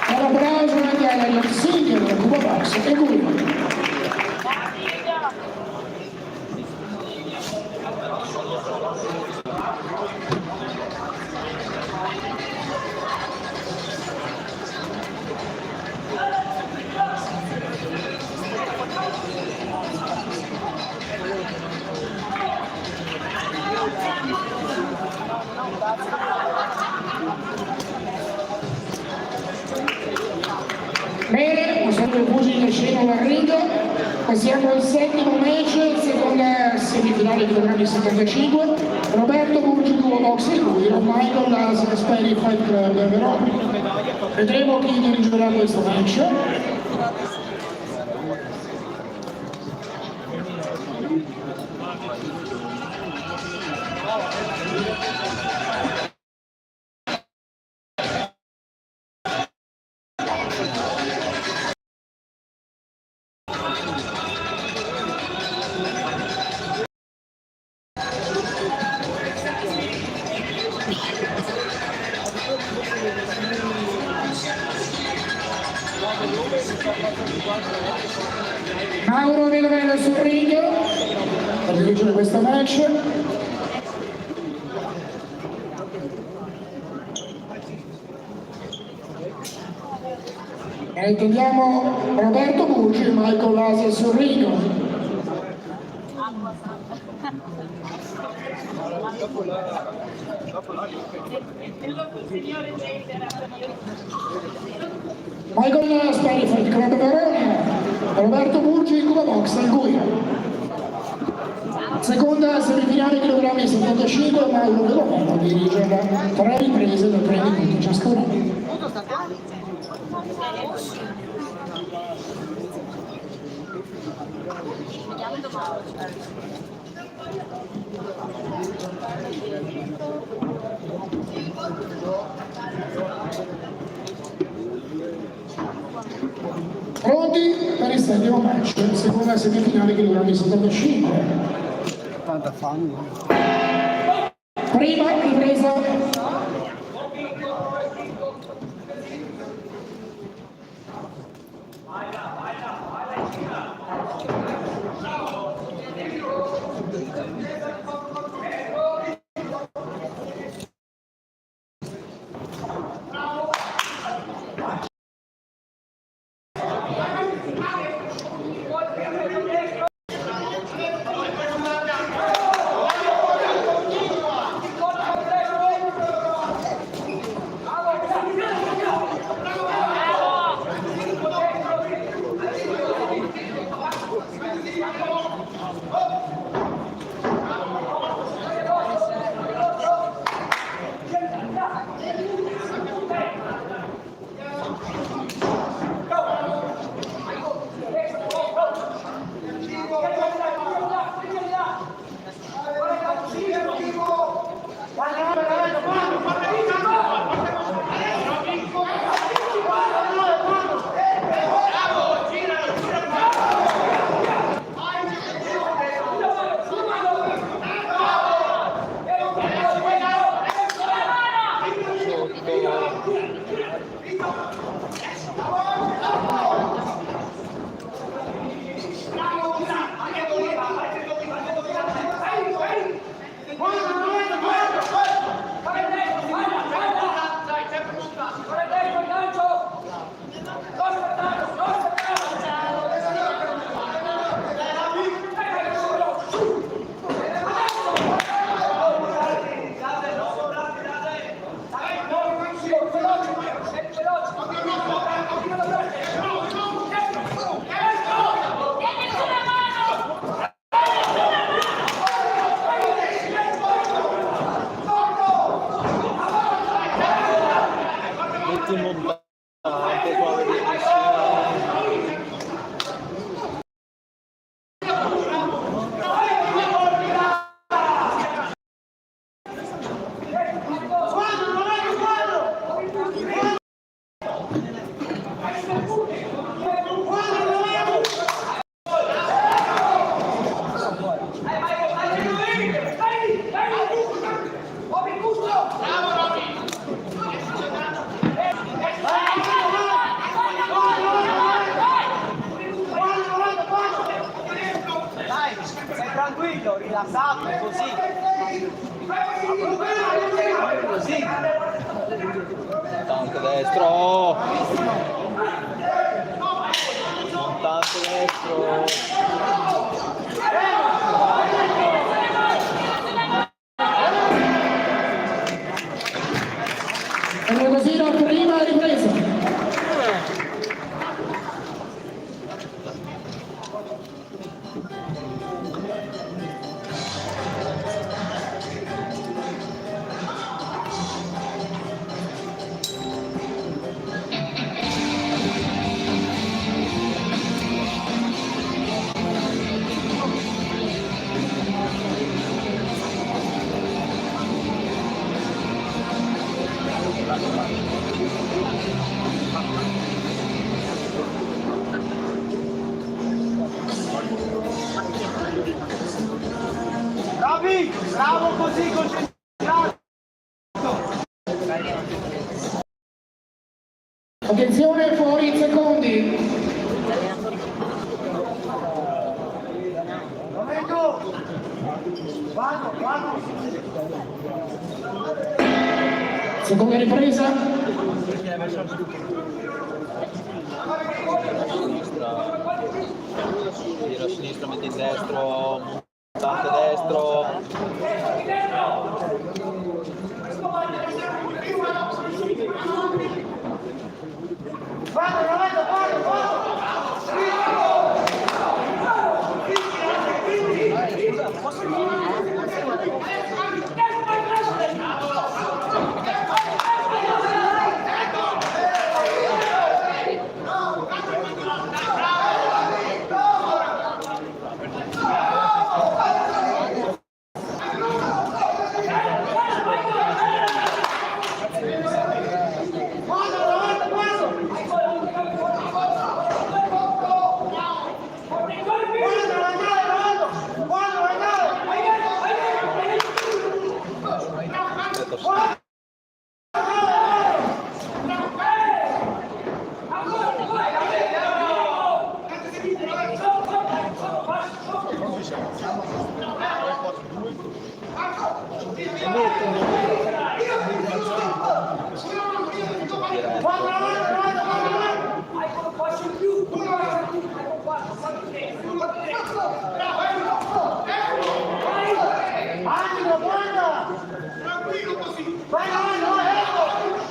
Un applauso anche alla Singer della Cuba Box e lui. Bene, sono i pugili che scendono al ring, passiamo al settimo match, seconda semifinale di programmi 75, Roberto Burgi Duo Box e lui, Michael Las Speri Fight Club Verona. Vedremo chi dirigerà questo match. Mauro Velovella sul ring per dirigere questo match. E intendiamo Roberto Burgi, Michael Laser sul ring. Michael Speriford, Club Verona, Roberto Burgi, Cuba Box al Guia. Seconda semifinale chilogrammi 75, Mauro Velomeno dirige da 3 riprese da 3 minuti ciascuna. Pronti per il settimo match, seconda semifinale chilogrammi 75. Prima ripresa. Tranquillo, rilassato, così. Così. Montante destro. Montante destro. E così la prima ripresa. Bravi, bravo così, concentrato. Attenzione, fuori in secondi. Momento. Vado. Seconda ripresa. Sinistra. tira a sinistra, mette in destro, montante destro.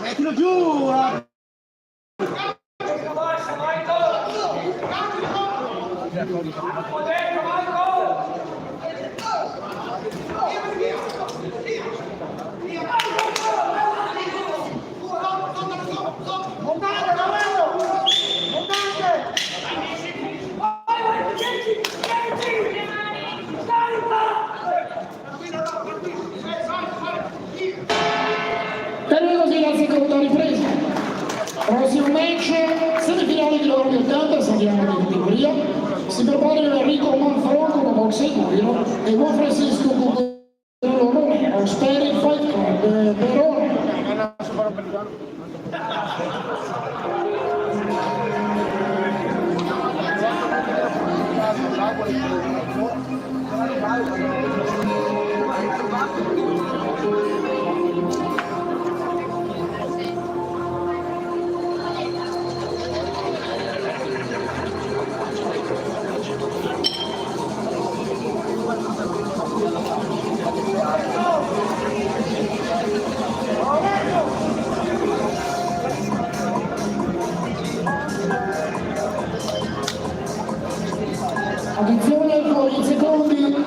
Mettilo giù! Termina così la seconda ripresa. Prossimo match, semifinali di Regionali 80, Andiamo in categoria. Si preparano Enrico Manfrone con boxe e cuoio e Juan Francisco Romero, Spirit Fight Club Verona. Attenzione fuori i secondi.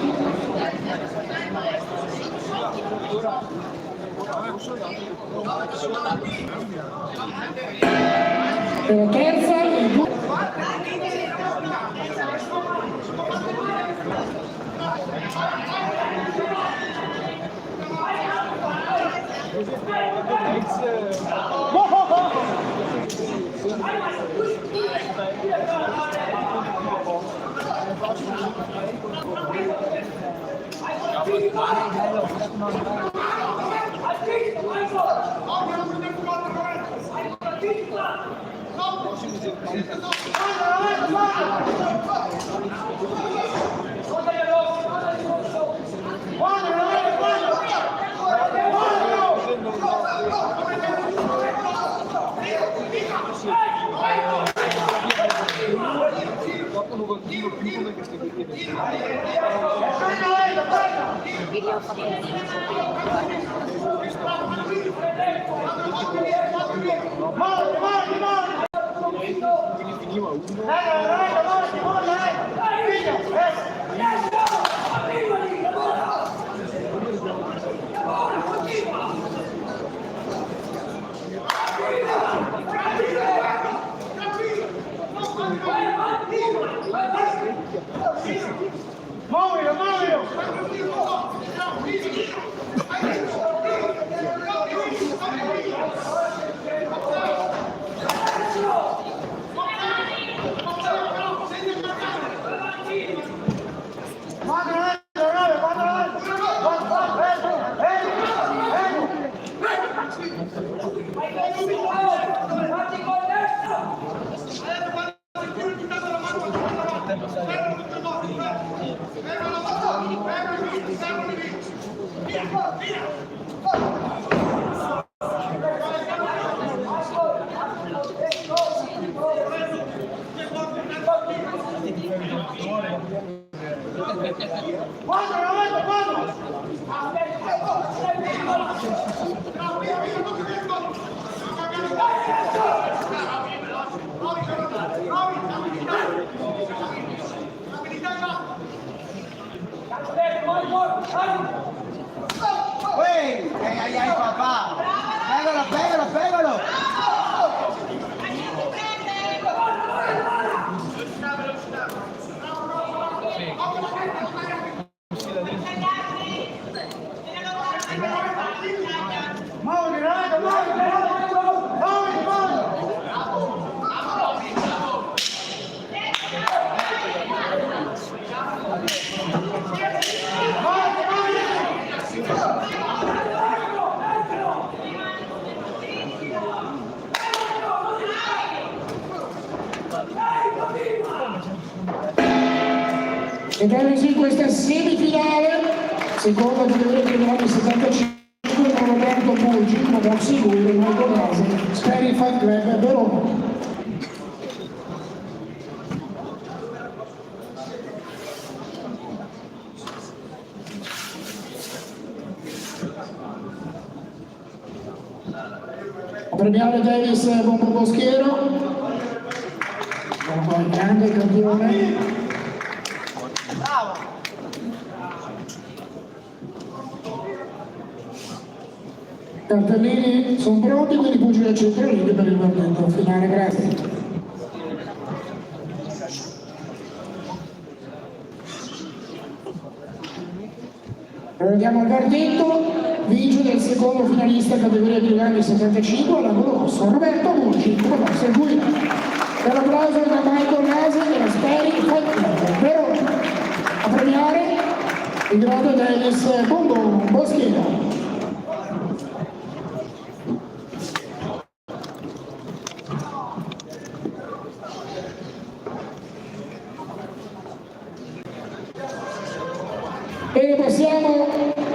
Per la terza e due. Ai papà! Pegalo! Ed è così questa semifinale, seconda categoria regionale 75, con Roberto Puggi, una boxe sicuro, Marco Rasi, Semifinali Club Verona. A premiare Davis Bombo Boschiero, un grande campione. Cartellini sono pronti, quindi pugili al centralino per il verdetto finale, grazie. Andiamo al verdetto, vince del secondo finalista categoria regionale 75, all'angolo rosso, Roberto Puggi, come va, seguita. Per l'applauso da Michael Rasi e la Speri Verona. A premiare il grado Davis Bombo Boschiero. Bene, passiamo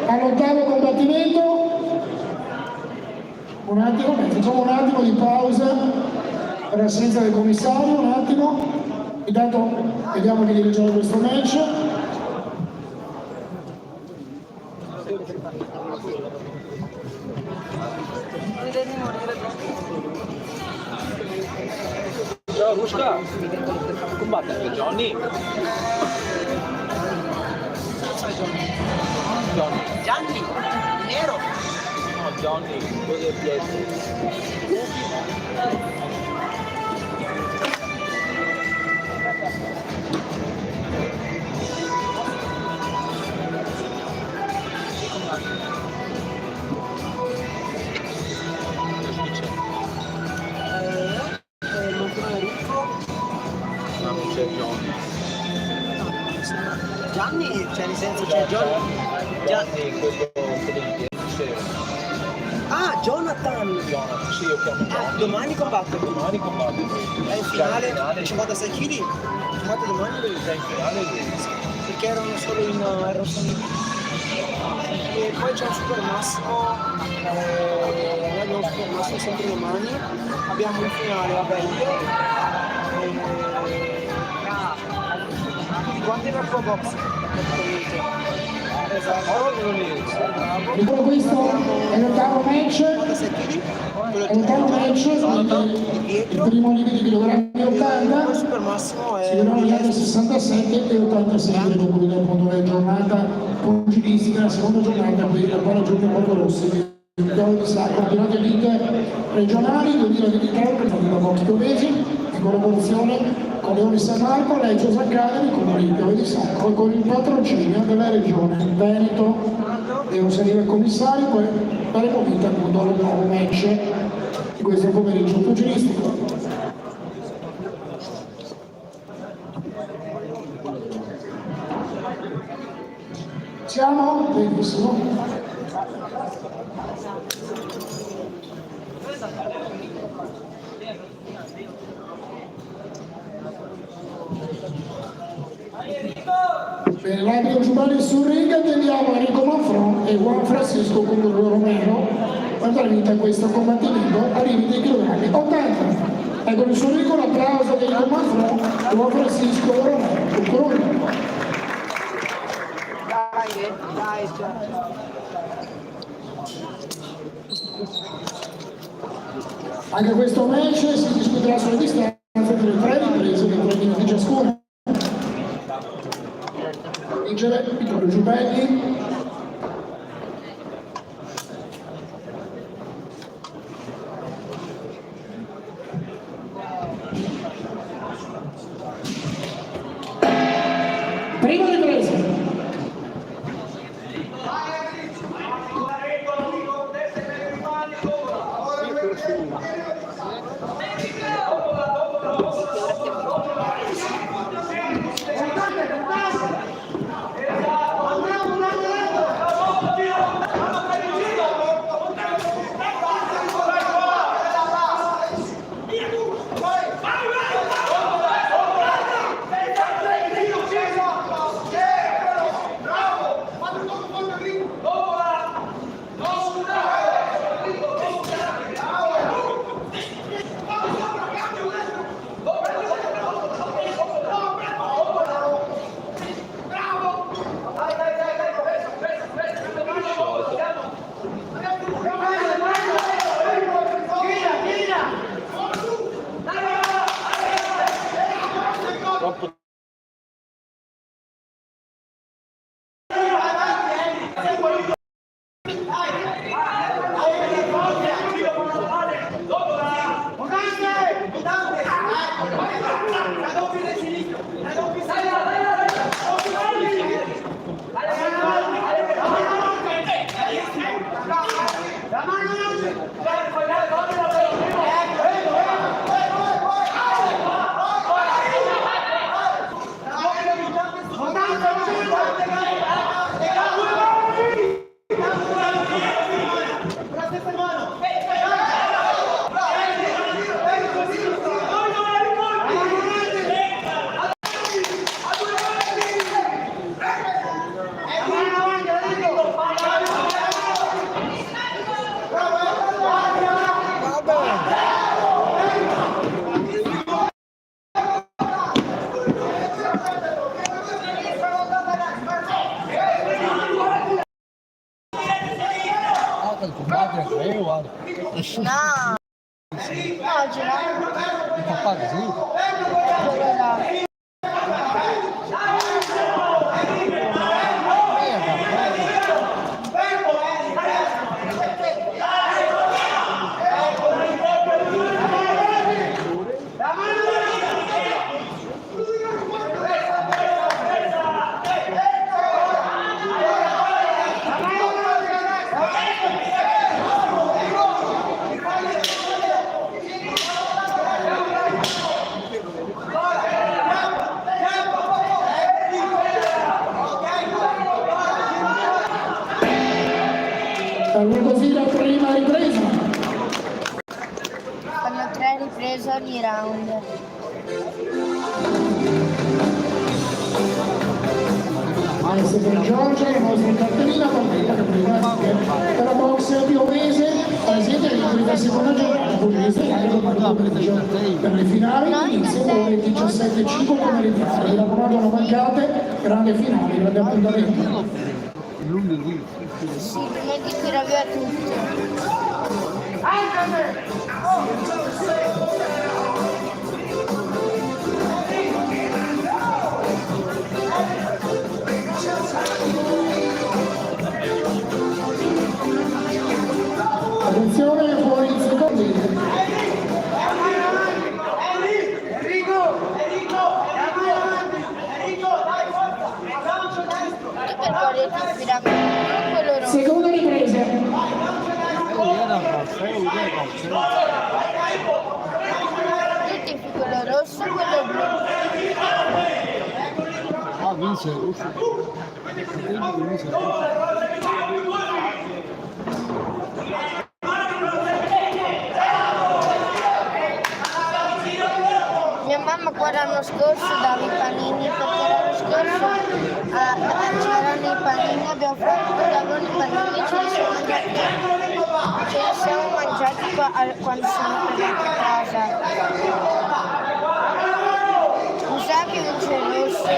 all'ottavo combattimento. Un attimo, facciamo un attimo di pausa per l'assenza del commissario, un attimo. Intanto vediamo di dirigere questo match. Ciao Rusca, combatte anche Johnny. Gianni, nero! No, Johnny, quello del piede. No, non c'è Johnny. Gianni, cioè nel senso c'è Johnny. Johnny, quello c'era. Ah, Jonathan! Jonathan, sì, io chiamo Johnny. Domani combatte. Domani combatte. È in finale, 56 kg. Infatti domani lui È in finale lui. perché erano solo in e poi c'è un super massimo, noi abbiamo un super massimo sempre domani, abbiamo in finale la Belgio. Quanto è la tua box? Dico questo è l'ottavo match, il primo limite di chilogrammi 80, Super massimo si vedono gli altri 67 e 86 che conclude appunto la giornata pugilistica, la seconda giornata qui al Pala Giugno Porto Rossi, il di Sacco, campionato elite regionali 2023, presentato da Box Dovesi, in collaborazione con Leone San Marco, Leggios Academy, con Olimpio di Sacco e con il patrocinio della regione Veneto. Devo salire il commissario, poi faremo vita appunto al nuovo match di questo pomeriggio pugilistico. Siamo? Benissimo. Bene, l'arbitro Giovanni sul ring, attendiamo Enrico Manfron e Juan Francisco con il loro meno per dare vita a questo combattimento a limite di chilogrammi 80. Ecco il suo ring, un applauso di Enrico Manfron e Juan Francisco Romero. Anche questo match si discuterà sulle distanze delle 3 riprese di 3 minuti ciascuna. Vincere Vittorio Giubelli. Prima ripresa. No! Oggi no? Il papà così? Quello là. Allora così la prima ripresa. Fanno 3 riprese ogni round. Maestro per Giorgia, la nostra cartellina partita per la boxe di Ovese, presente all'inizio della seconda giornata, Pugliese per le finali, inizio ore 17:05 pomeridiane. Mi raccomando, non mancate, grande finale, grande appuntamento. Sì, prima di tirare via tutto. Attenzione, fuori in secondi. Seconda ripresa. Tutti quello rosso e quello blu. Ah, vince il rosso. Mia mamma qua l'anno scorso dava i panini perché l'anno scorso c'erano i panini, abbiamo fatto davano i panini, ce li siamo mangiati qua, quando siamo tornati a casa. Mi sa che vince il rosso.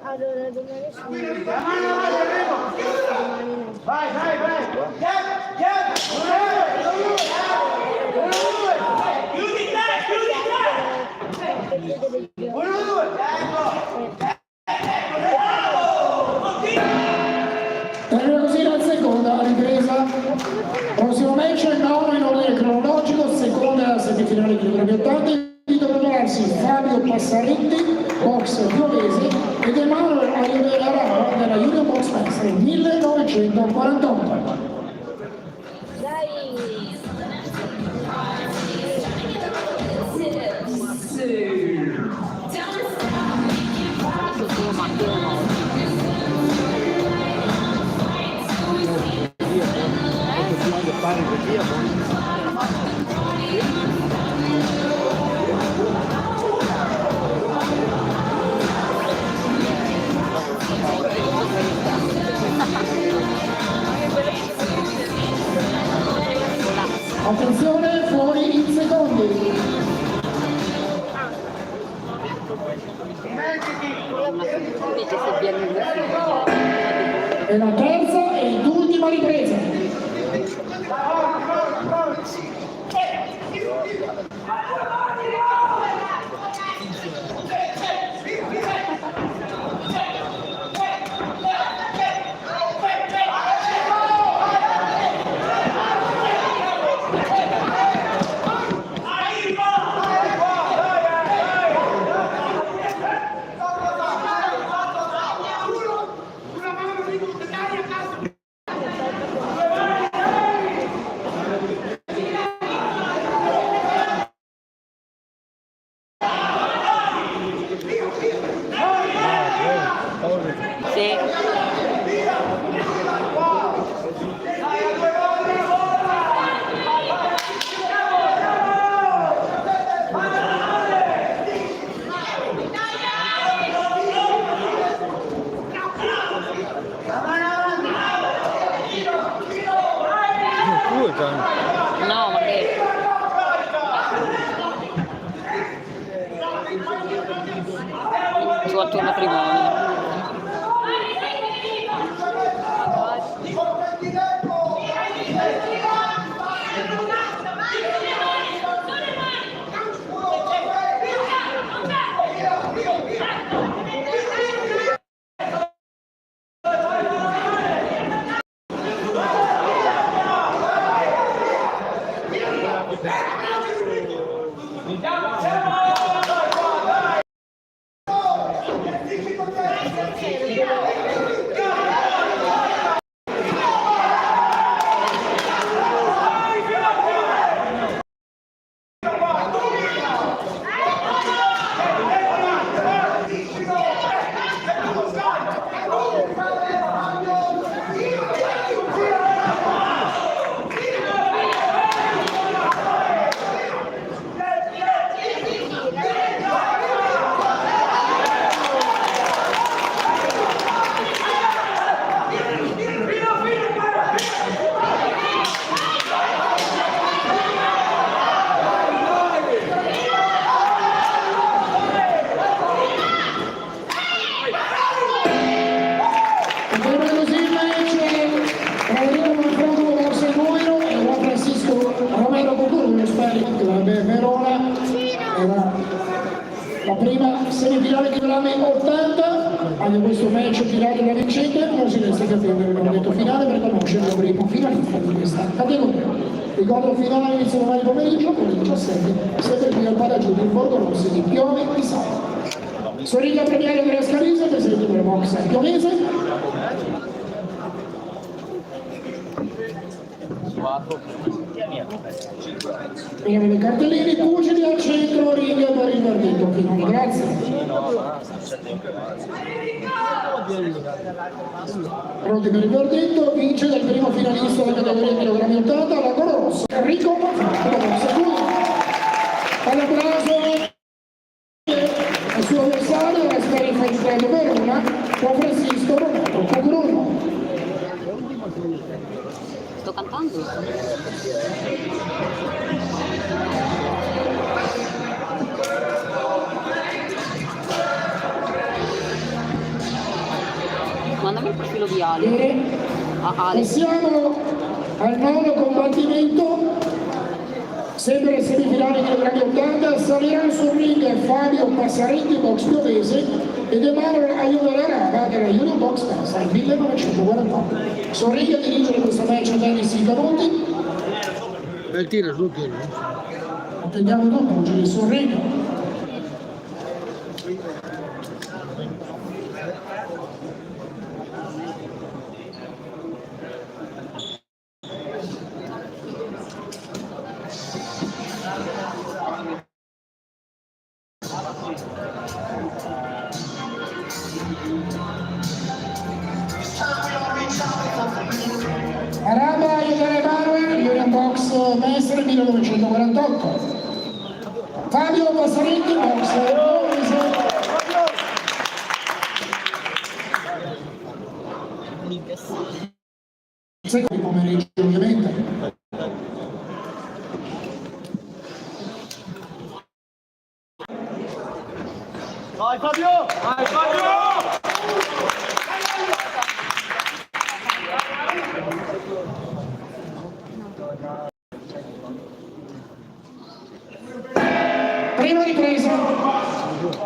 Allora, domani sono... Vai, vai, vai! Chiudi te! Termina così la seconda ripresa. Prossimo match è il nono in ordine cronologico, seconda semifinale di Veneto. Invito a prepararsi Fabio Passaretti, boxe piovese, ed Emanuele Aguilera della Junior Box Master 1948. Attenzione, fuori in secondi. E la terza ed ultima ripresa. No, ma che... Suo tuo matrimonio. La prima semifinale di Veneto 80, anche questo match tirato da vincente, non si resta che attendere il momento finale per conoscere il primo finalista di questa categoria. Ricordo finale inizio domani pomeriggio con le 17, sempre qui al Palagiù del Borgo Rossi di Piove di Sacco. Sorriglia premiale della Scalisa, presente per del boxe piovese. Vediamo le cartelline, pugili al centro, ring per il verdetto finale. Grazie. Pronti per il verdetto, vince dal primo finalista della categoria chilogrammi 80, la color rossa, Enrico Mazzoni. Un applauso al suo avversario, la Semifinali Regionali Verona, Juan Francisco Roberto Cucuruno. Sto cantando? Mandami il profilo di Ale. Passiamo al nono combattimento, sempre le semifinali chilogrammi 80, saliranno sul ring Fabio Passaretti, box piovese, ed Emanuele Aiuto della Union Box Pesa, 1948. Sul ring a dirigere questa match Dennis Canuti. Bel tiro, sul tiro. Attendiamo dopo, giri sul ring. Araba Aiutare Emanuele, Union Box Mestre 1948. Fabio Passaretti, box piovese. Secondo pomeriggio ovviamente. Vai Fabio! Vai Fabio! Prima ripresa. Vai Fabio!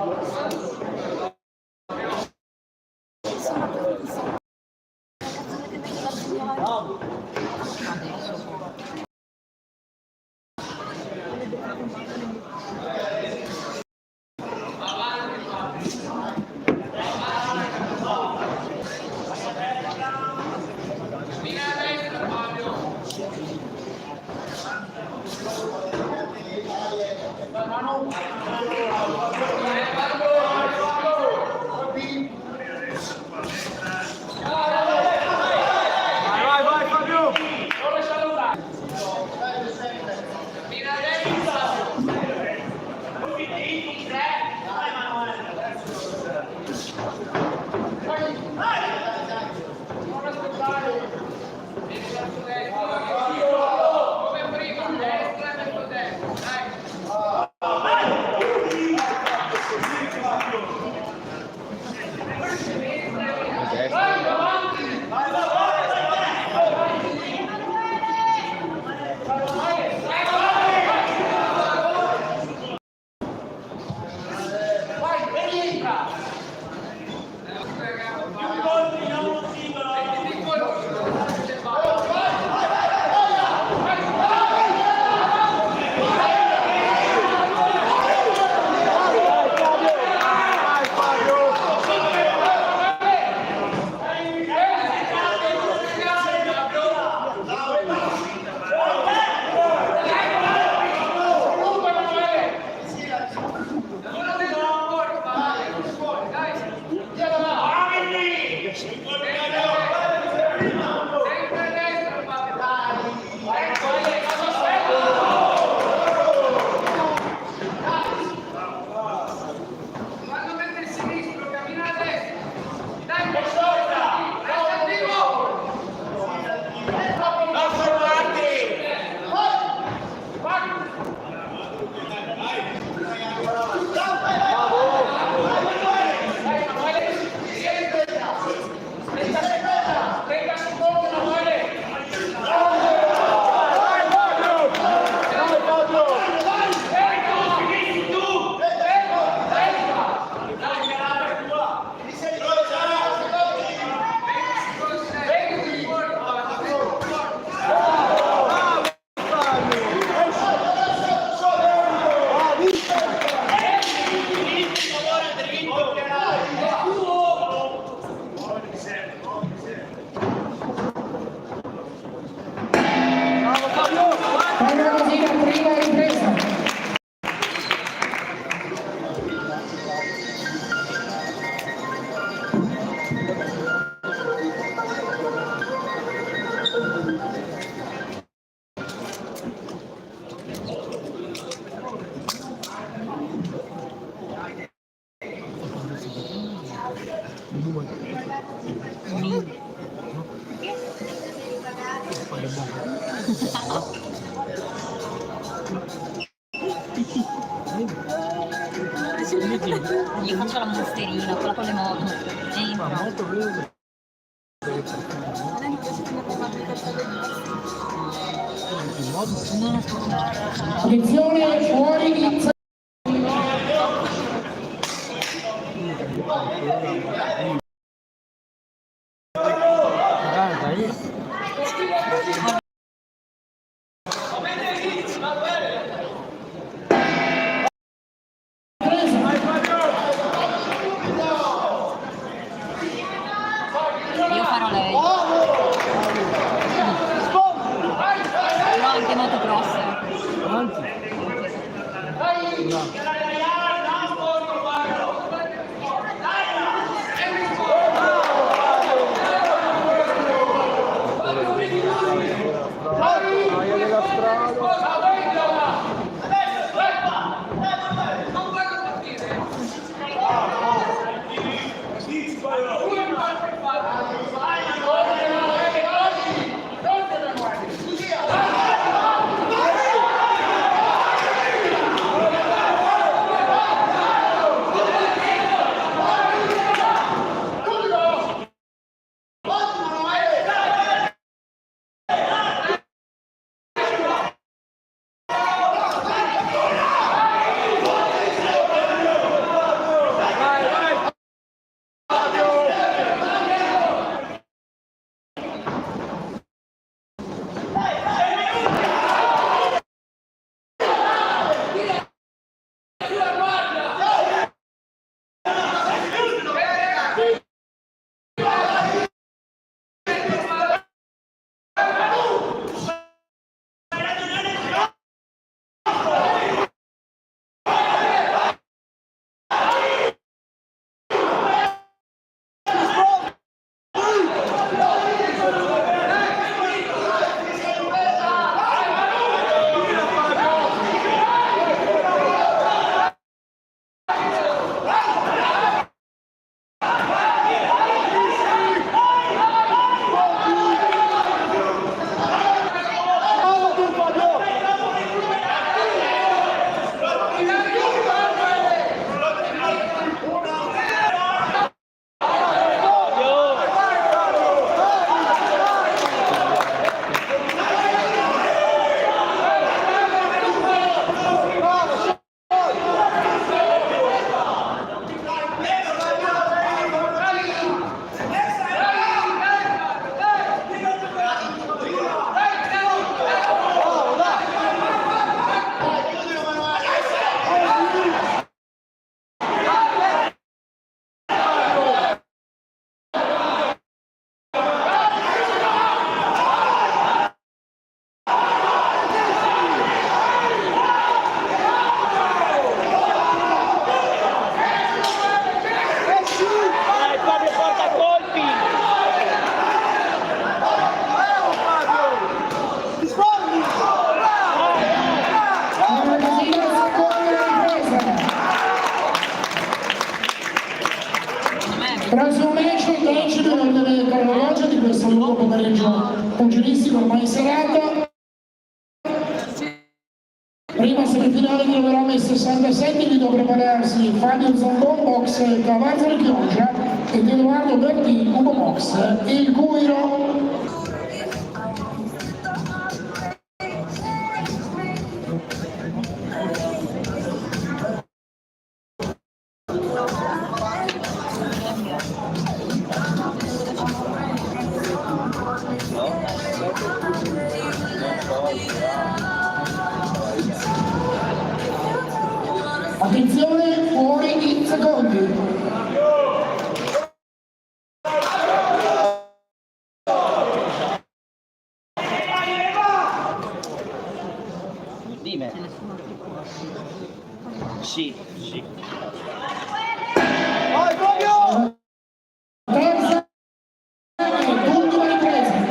Gli faccio la monsterina, quella con le moto. Ma molto veloce. Attenzione, fuori di Io farò lei. Però anche motocross. Prossimo match, il match dell'ordine cronologico di questo lungo pomeriggio pugilistico ormai in serata. Prima semifinale di Verona 67, vi dovrebbe prepararsi Fabio Zambon, boxe Cavazzaro Chioggia ed Edoardo Bertini, Cubo boxe e il Guiro. Attenzione, fuori di secondi. Dime. Sì, sì. Vai, Fabio! Terza e ultima ripresa.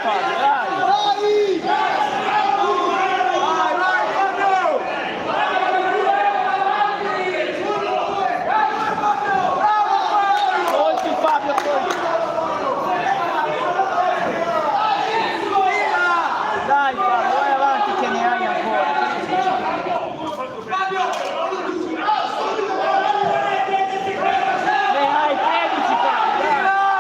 Fabio, dai! Colpi Fabio, colpi! Dai Fabio, vai avanti che ne hai ancora! Ne hai 13 Fabio, dai!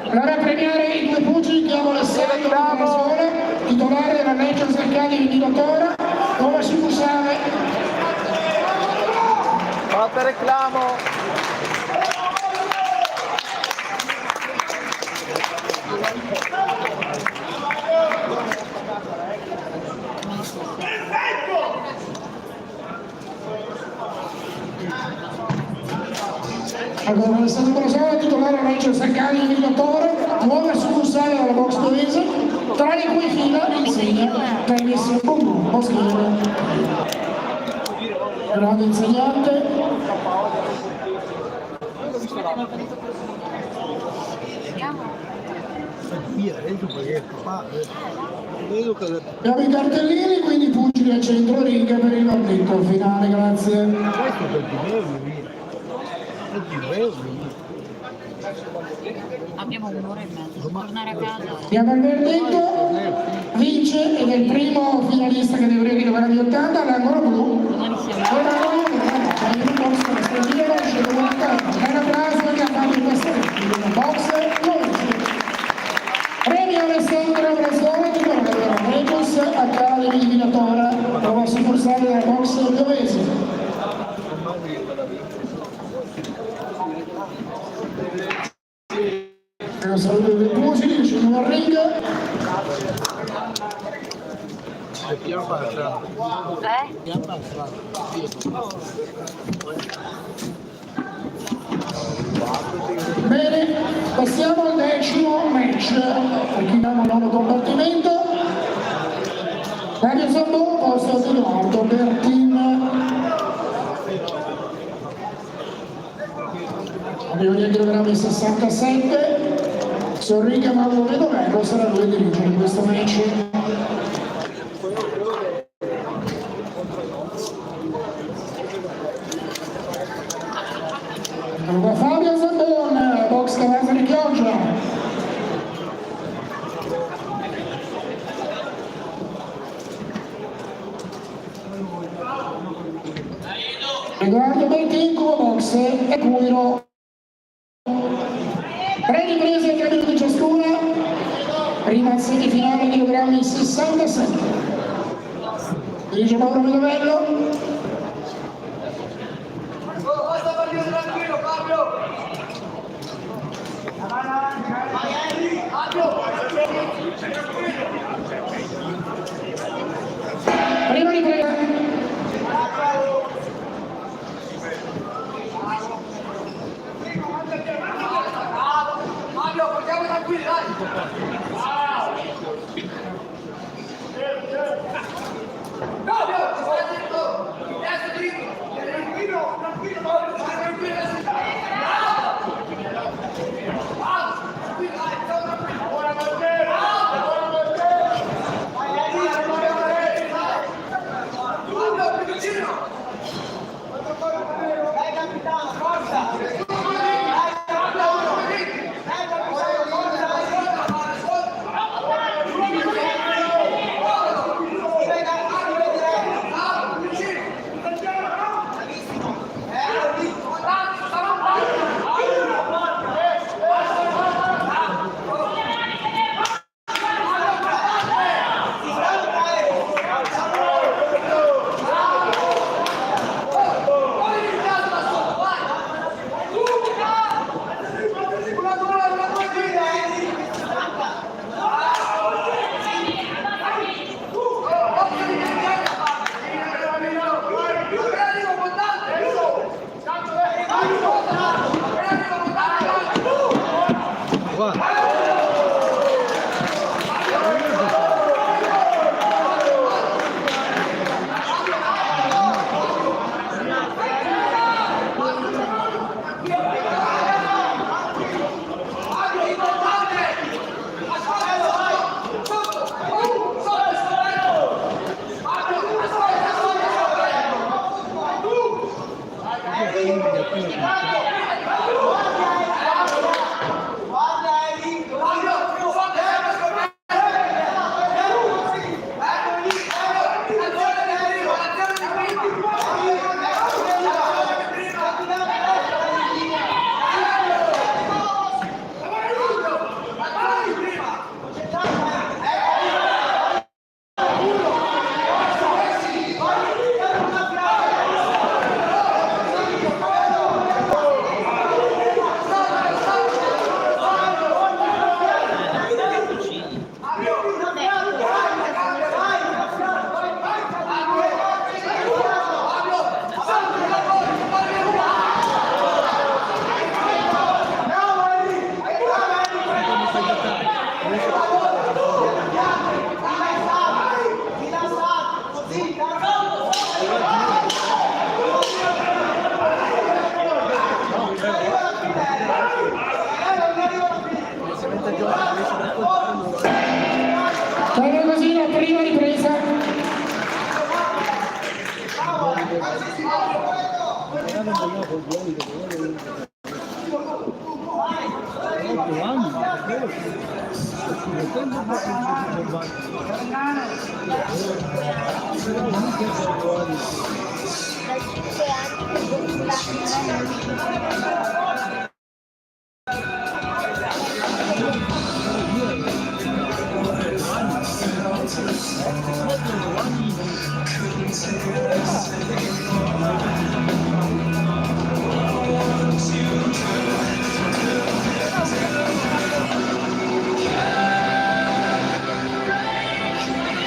Allora a premiare i due pugili chiamo Alessandro Brasole, titolare della Legge Cercani di Venetto, nuova succursale. Forte reclamo! Allora, Alessandro Brasole, titolare della Legge Cercani di Venetto, nuova succursale della box Torese, tra le cui fila insegna tennis con Boschiere. Grande insegnante. Abbiamo i cartellini, quindi pugili al centro ring per il verdetto finale, grazie. Abbiamo un'ora e mezza, tornare a casa. Andiamo al verdetto, vince ed è il primo finalista che deve rilevare di 80 all'angolo blu. Un applauso che ha fatto questa boxe. Premio Alessandro Brasole, titolare della Rebus Academy di Veneto, nuova succursale della boxe Dovese. Un saluto dei pugili, scendono al ring. Bene, passiamo al 10° match. Archiviamo il nuovo combattimento. Fabio Zambon, posto ad Edoardo Bertin. Categoria chilogrammi 67. Sorriga Mauro Vedovello sarà lui a dirigere questo match. Allora, Fabio Zambon, box Cavazza di Chioggia. Edoardo Bertin, box e Cuiro. 3 riprese a cambio di ciascuna, prima semifinale chilogrammi 67. Dirige Mauro Vedovello. Basta Fabio, tranquillo Fabio! Prima ripresa. Fabio, portiamo tranquilli, dai! Fabio, ti fai dentro! Bene così la prima ripresa.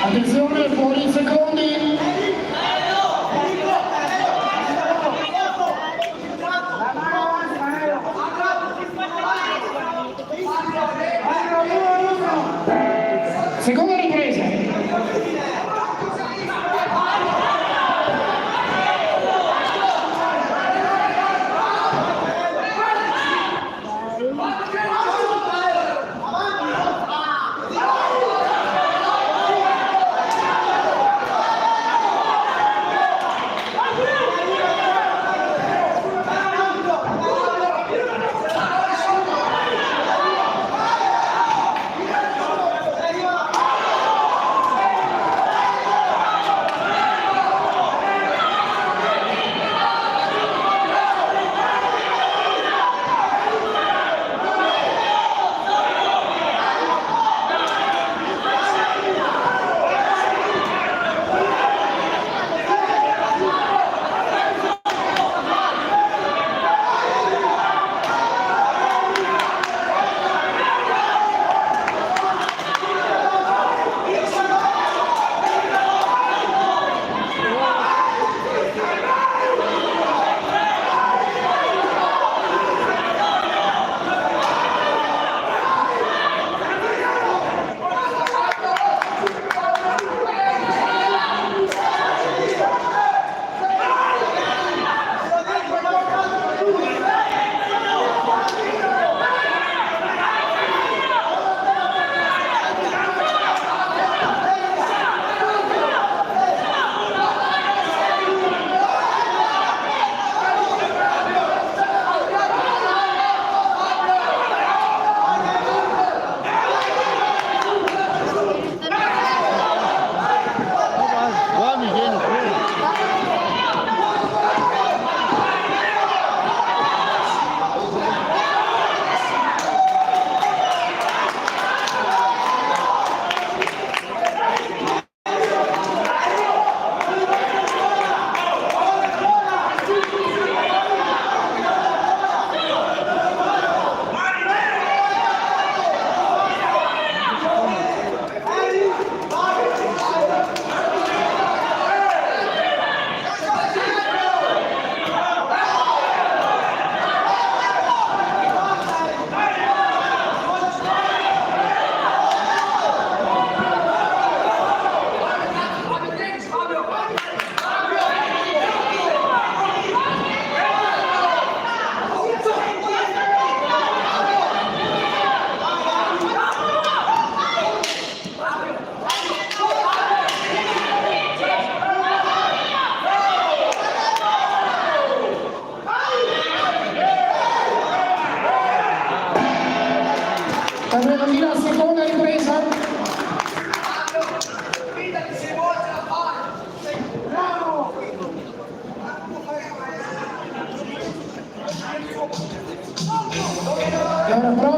Attenzione, fuori i secondi.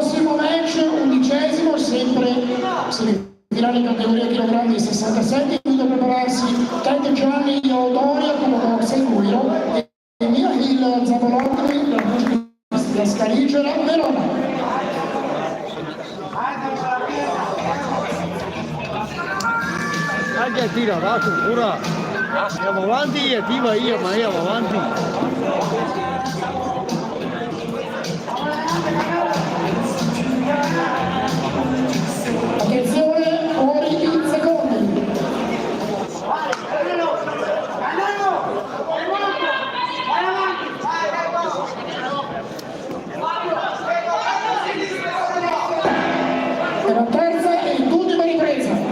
prossimo match, 11esimo, sempre semifinale categoria chilogrammi 67, invito a prepararsi Ted Gianni Odoria come boxe e guiro e Mihail Zavolotri della Scaligera Verona. Anche tira, va su, pura. Andiamo avanti e tira io, ma io avanti. Attenzione, fuori in secondi. E la terza e l'ultima ripresa.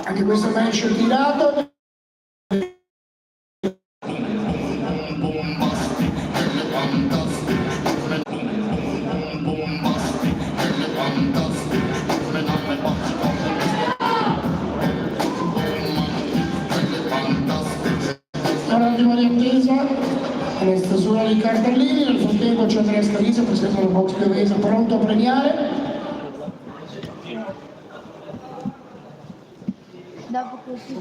Anche questo match tirato. Ora di riattesa alla stesura dei cartellini, nel frattempo c'è Andrea Scalise, presidente del box Piovese, pronto a premiare. Dopo così.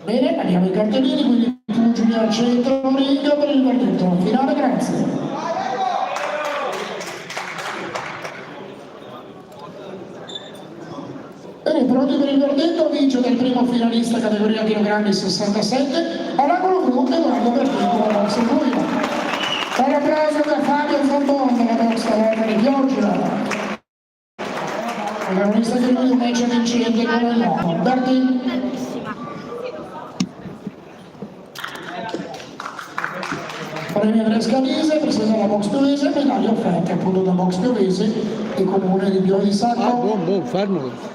Bene, andiamo ai cartellini, quindi pugili al centro ring per il verdetto finale, grazie. Bene, pronti per il verdetto, vince del primo finalista categoria chilogrammi 67, all'angolo blu Edoardo Bertino, box e guida. Un applauso da Fabio Zambon della box di Pioggia. Un protagonista che lui un match vincente con il nuovo. Berti? Premio Brescavise, presenta la box piovese, medaglie offerte appunto da box piovese e comune di Piove di Sacco. Fermo.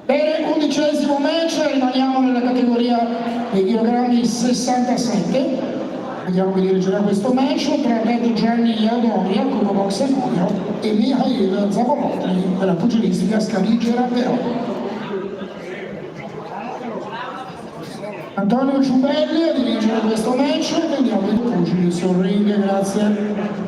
Bene, 11° match, rimaniamo nella categoria dei chilogrammi 67. Vediamo chi dirigerà questo match tra Ted Gianni Iadoria, come box Andiamo, e Mihail Zavolotri per la pugilistica Scaligera Verona. Antonio Ciubelli a dirigere questo match, vediamo i pugili sul ring, grazie.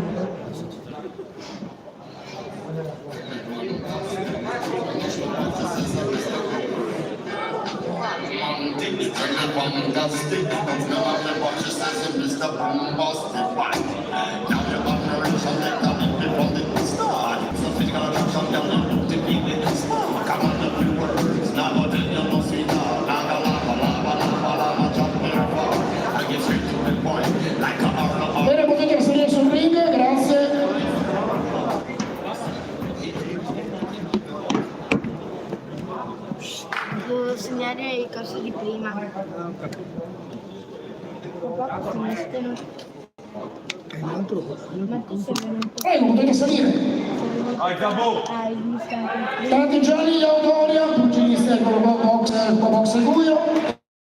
Bene, potete salire sul ring, grazie. Devo segnare i corsi di prima. Papà, Prego, potete salire. Tanti Gianni Autoria, pugilista con boxe Guio,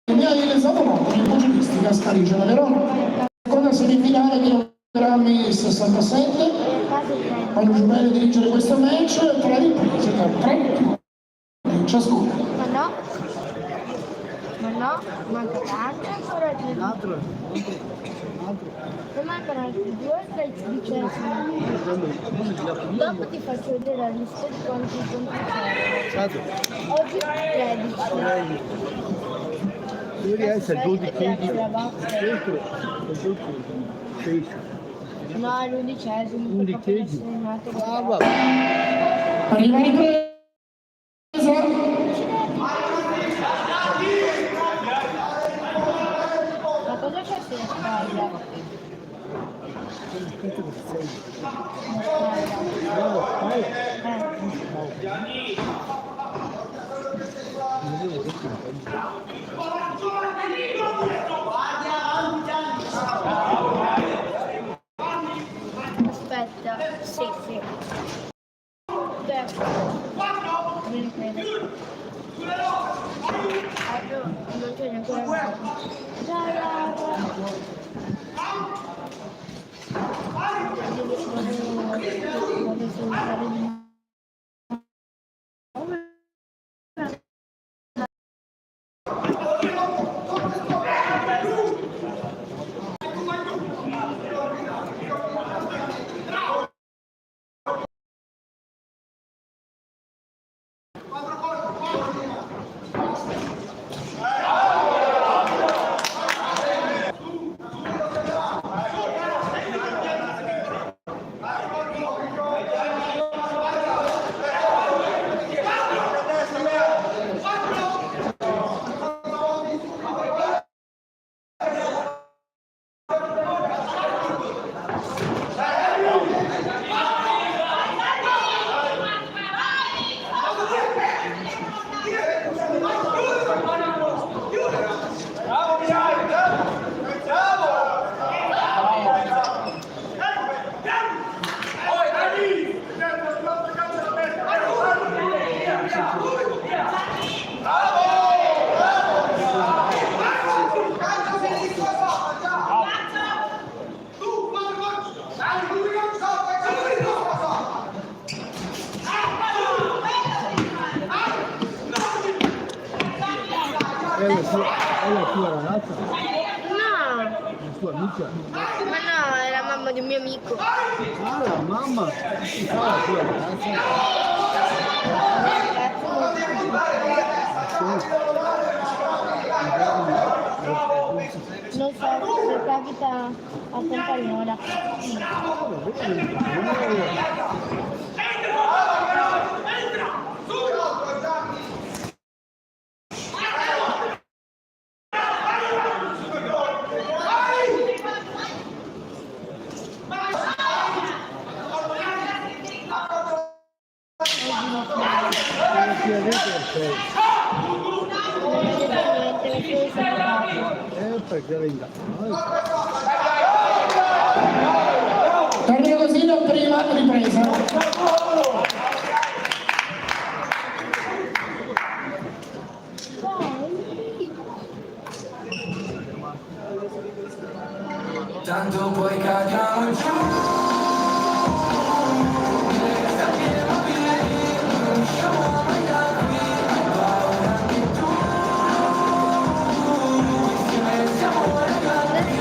e Mihail Zavolotri, pugilistica Scaligera Verona. Seconda semifinale, chilogrammi 67. Antonio Ciubelli a dirigere questo match, 3 riprese per 3 minuti ciascuno. Ma no, manca tanto ancora di altro. Ne mancano altri 2 tra i 13. Dopo ti faccio vedere la lista di quanti punti c'erano. Oggi 13. Devi essere 12 kg. No, è l'11°. 11 Ah, vabbè. Arriva ripresa. Ma cosa c'è sulla spalla? Aspetta, sì. Non credo. Non c'è neanche una. È la tua ragazza? No, La tua amica? ma no, è la mamma di un mio amico. Ah, la mamma? Chi fa la tua ragazza? Non so se capita a Campagnola. Termina così la prima ripresa. Tanto poi cadiamo giù. Non usciamo mai da qui, paura anche tu. Insieme siamo legati.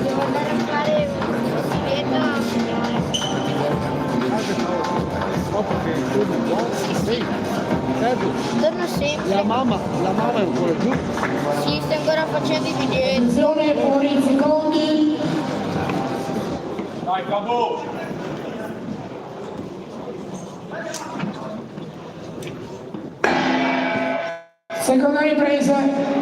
Devo andare a fare un torno sempre. La mamma è ancora giù. Sì, sto ancora facendo i biglietti. Attenzione, fuori i secondi. Dai, Cabo! Seconda ripresa.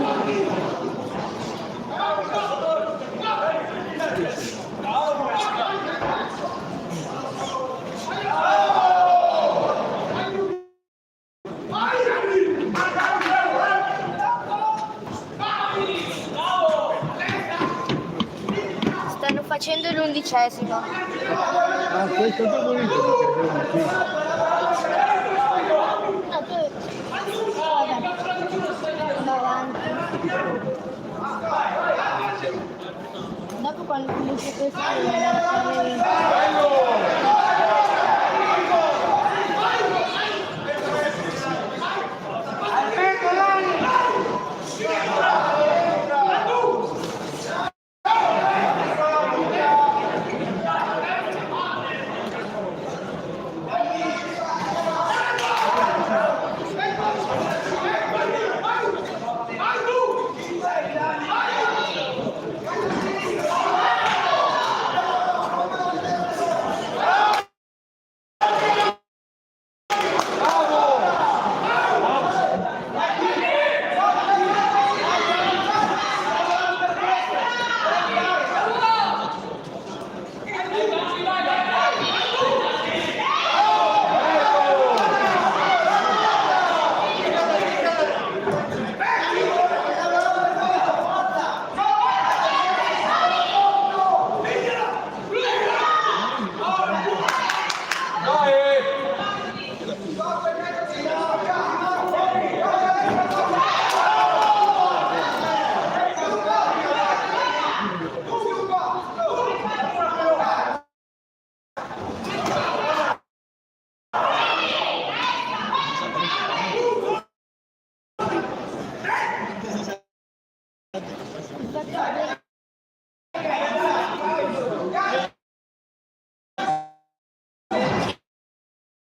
Stanno facendo l'11º. Ah, questo è favorito perché No, tu... Va avanti. Dopo quando finisce questo devo andare a fare...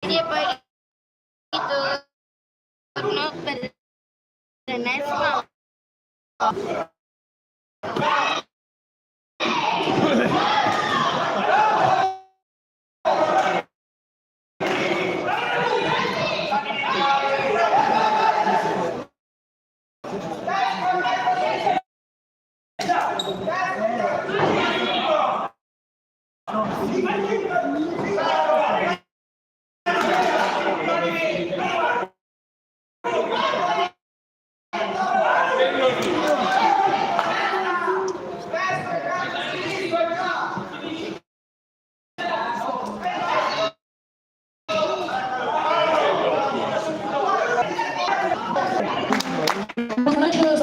E poi ritorno per l'ennesima.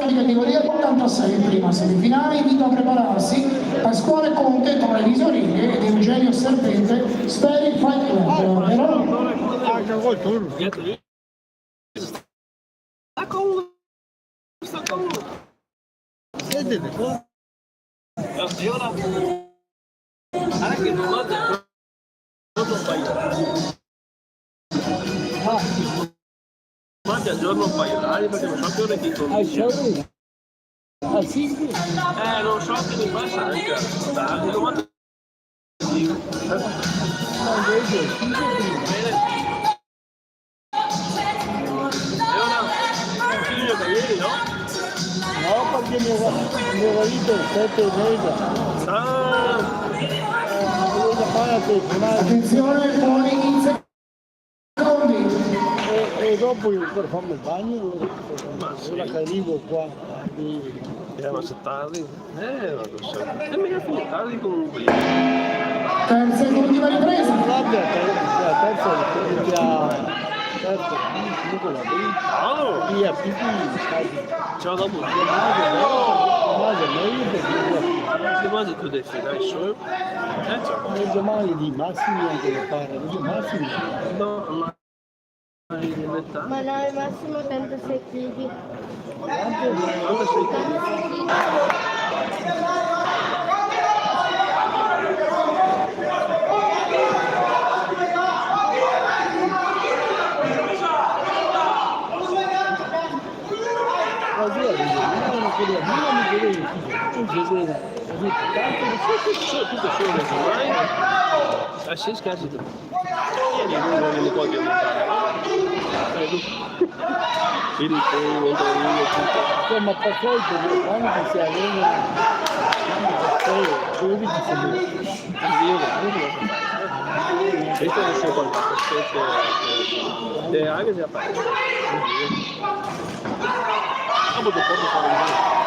Categoria 86, prima semifinale, invito a prepararsi Pasquale Conte tra le visorine ed Eugenio Serpente, Speri Fight Club. Quanti al giorno fai orari perché non so che ore ti torni. Al 5? Non so che mi passa anche tardi, domani. È un figlio da ieri, no? No, perché mio marito è 7 e mezza. Non voglio fare a telefonare. Attenzione, poi in secondi. e dopo io per farmi il bagno, la carico qua. Ma se tardi, ma cosa? E mica finito tardi comunque. Terza e ultima ripresa. La terza comunque la via pipì, Ciao dopo. Che cosa tu devi dai su? domani di Massimi anche da fare, di Massimi. No, ma Ma no, al massimo 86 kg. tutto solo del mai. Sì, scherzi tu. Non li puoi aumentare. Il motorino, tutto. Ma per solito quando si allena, questo è il suo qualcosa, anche se appare. Dopo dopo fare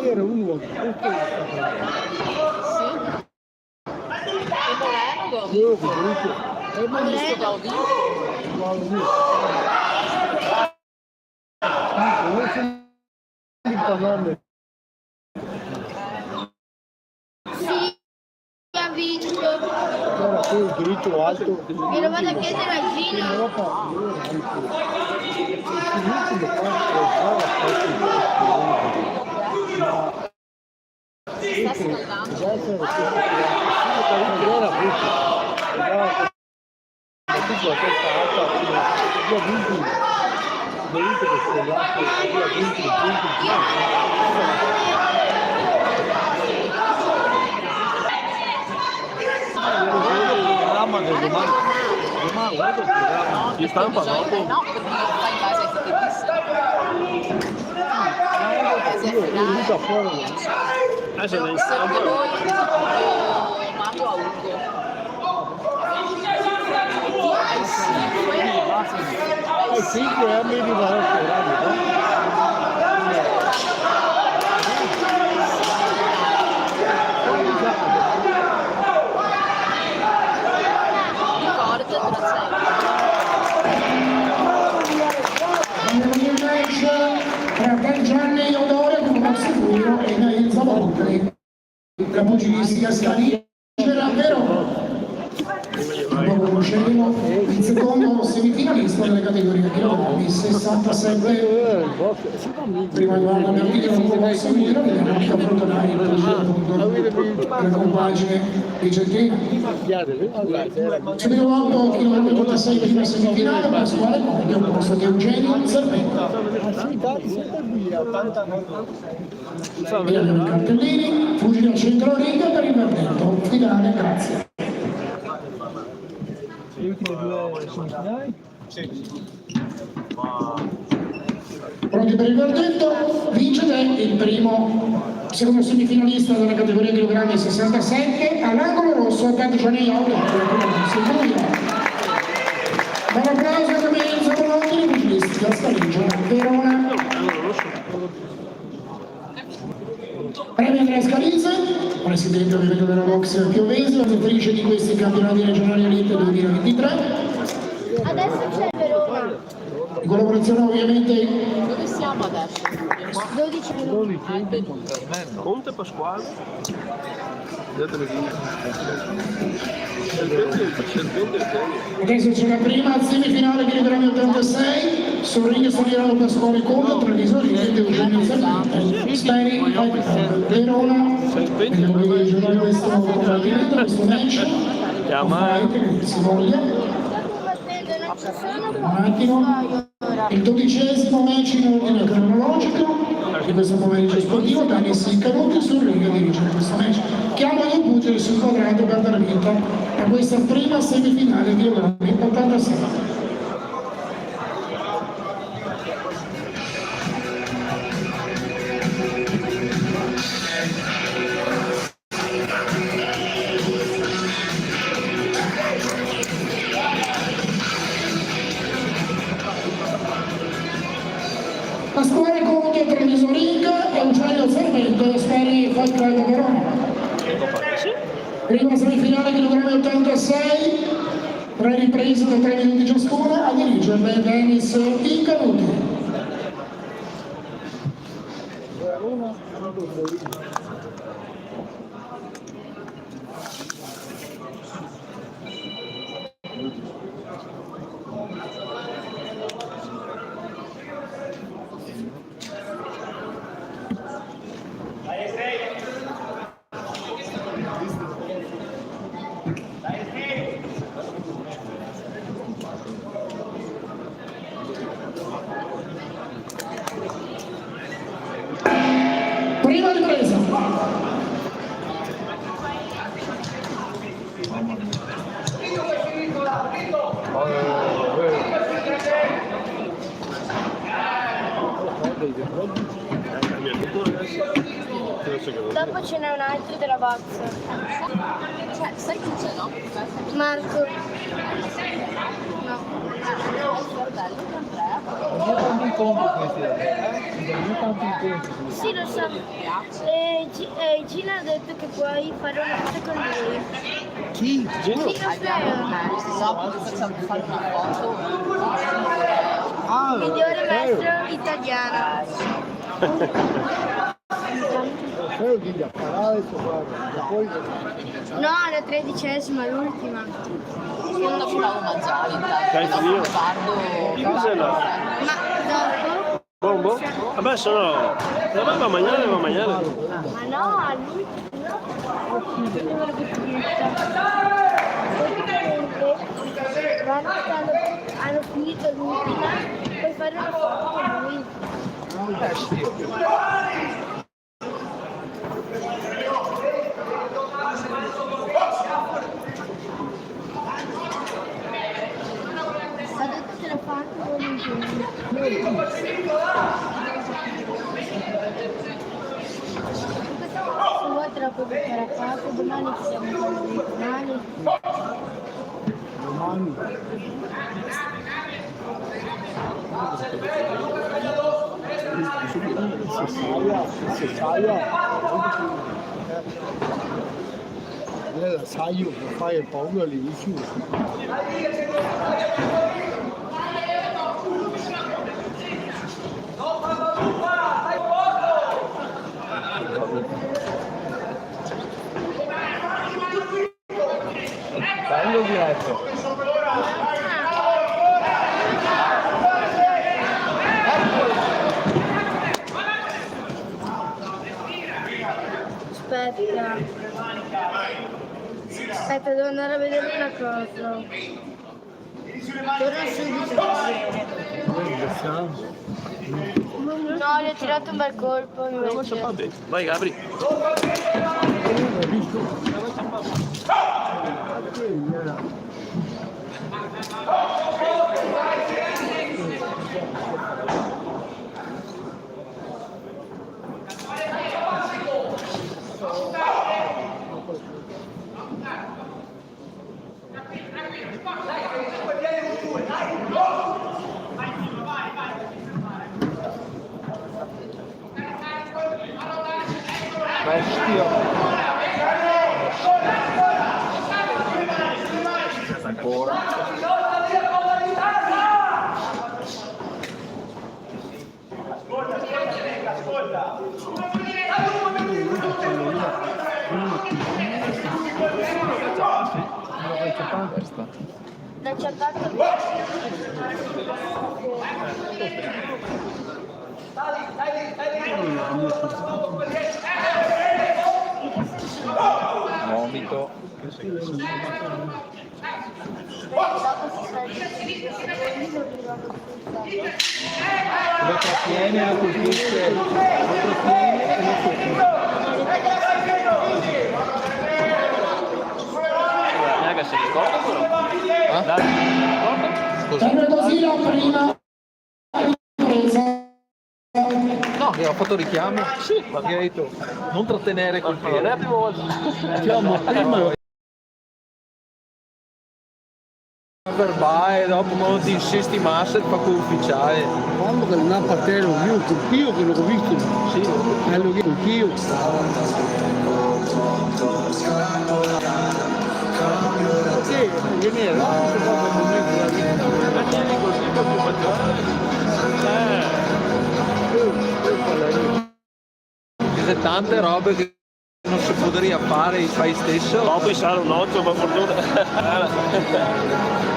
era uno Sì, ha vinto. era quel diritto alto E lo vado a chiedere a Gino. Di stampa dopo? No, perché fai in base ai fotogrammi. Adesso ne Serve stampa. voi, mando a Ugo. ai 5 anni di tra Gianni Odore con boxe puro e Nail Zavoltri. La pugilistica scaligera, però lo conosceremo il secondo semifinalista delle categorie chilogrammi 67. Prima Edoardo Bertini con un boxe puro che affronterà il la compagine di Centina. Subito dopo chilometro 86 prima semifinale, Pasquale Conti, al posto di Eugenio Zervetta. Vedono i cartellini, fuggi al centro ring per il verdetto finale, grazie. Le ultime due semifinali? Pronti per il verdetto? Vince il primo, secondo semifinalista della categoria chilogrammi 67, all'angolo rosso, Alberto Gianni Auto. Un applauso a Camille Zavoltri, pugilistica scaligera, Verona. Premio Andrea Scalise, presidente ovviamente della boxe Piovese, organizzatrice di questi campionati regionali Elite 2023. Adesso c'è Verona. In collaborazione ovviamente Dove siamo adesso? 12 minuti. Conte Pasquale. adesso c'è la prima semifinale di chilogrammi 86, sul ring saliranno Pasquale Conte, Treviso Ring, Eugenio Zervetta, Speri, Verona, vediamo che giocare questo match, si voglia. Un attimo. Il 12° match in ordine cronologico di questo pomeriggio sportivo, Dani Canuti sul ring a dirigere questo match. Chiamo gli pugili sul quadrato per dar vita a questa prima semifinale di chilogrammi 86. La squadra conta Treviso Ring e Eugenio Servente, Speri Fight Club Verona. Prima semifinale chilogrammi 86, 3 riprese da 3 minuti ciascuna, a dirigere Dennis Canuti. Prima ripresa. Dopo ce n'è un altro della boxe. Cioè, sai chi c'è, no? Marco. No. Fratello, Andrea. Tanti incontri questi, tanti incontri. Sì, lo so. Gina ha detto che puoi fare una foto con lui. Chi? Gino? Sì, lo so. Dopo facciamo fare una foto. Migliore maestro italiano. Spero di apparare guarda, poi... No, la 13ª, l'ultima. Io non volevo mangiare intanto. Dai, io. Cos'è Ma dopo? Bombo? Vabbè, sono... va a mangiare. Ma no, all'ultima. Hanno finito l'ultima, puoi fare una foto con lui. Ha detto che la fa anche volentieri. Se vuoi te la puoi portare a casa, domani ci siamo domani. L'acciaio per fare paura all'inizio. Bello diretto. Aspetta, devo andare a vedere una cosa. Torno subito. No, gli ho tirato un bel colpo invece. Vai Gabri. Ancora. L'ha cercato. Vomito. Lo trattiene, lo colpisce, lo trattiene e lo colpisce. Raga, si ricorda quello? Sempre così la prima ripresa. No, mi ha fatto richiamo. Sì, ma mi ha detto non trattenere col piede. Non è la prima volta. Chiamo prima verbale, dopo non ti insisti massa e fa con ufficiale. Quando che non ha partito io, colpio che l'ho visto. Sì. È lo che colpio. Sì, viene là, Dice tante robe che non si potrebbe fare, fai stesso. No, pensare un occhio, ma fortuna.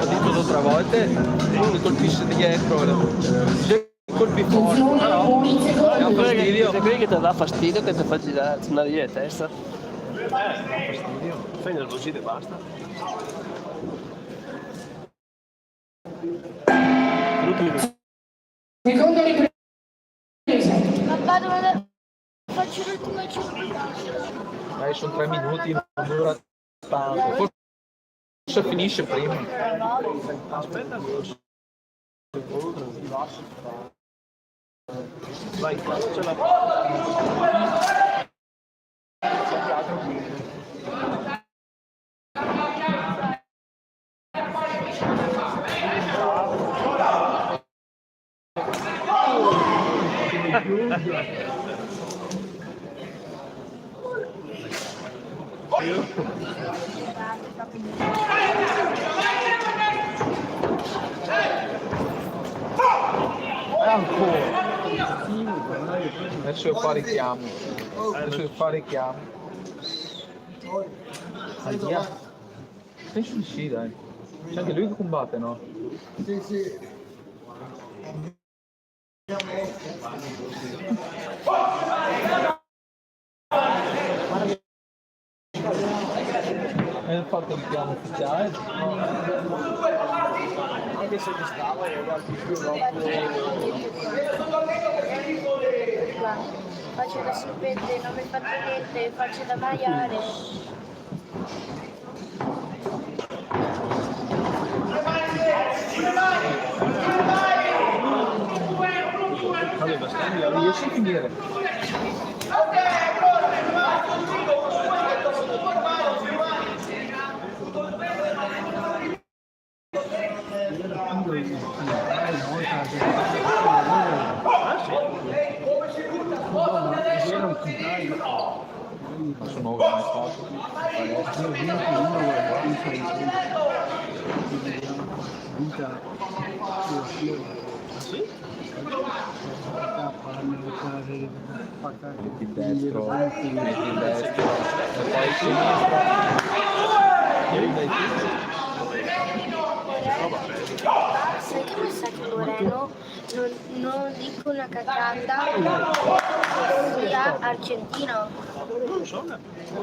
L'ho detto 2 o 3 volte, mi colpisce dietro. Se colpi forte, no, Se fastidio. credi che ti dà fastidio che ti fa girare una via di testa? Fai nervosito e basta. Seconda ripresa. Papà, dove faccio l'ultima circuita? Dai, sono 3 minuti, non dura tanto. Forse finisce prima. Aspetta, vai, ce la Adesso io fa richiamo. Via. Penso di sì, dai. C'è anche lui che combatte, no? Sì, sì. Hai fatto il richiamo ufficiale? anche se ci stava io guardi più Faccio da serpente, non mi fate niente, faccio da maiale. Vabbè, basta, riesci a finire. Ma sono mai stato. Metti destro, metti destro, e poi sinistra. Sai che mi sa che Moreno non dico una cacata sia argentino?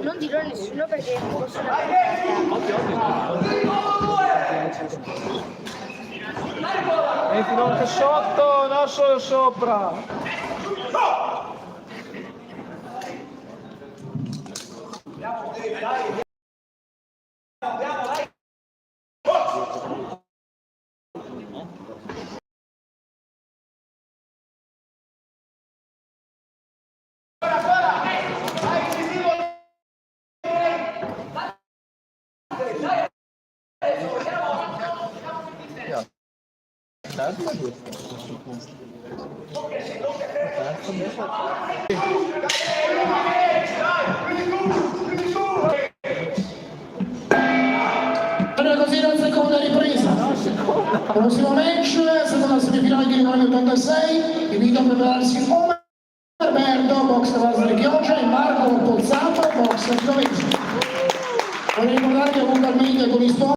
Non dirò a nessuno perché fosse una cacata. Mettilo anche sotto, non solo sopra. Allora così la seconda ripresa. Prossimo match, seconda semifinale di Regionali 86, invito a prepararsi Omer Berto, box Cavallo di Chioggia e Marco Pozzato, box Rovescio. Vorrei ricordare che comunque al media con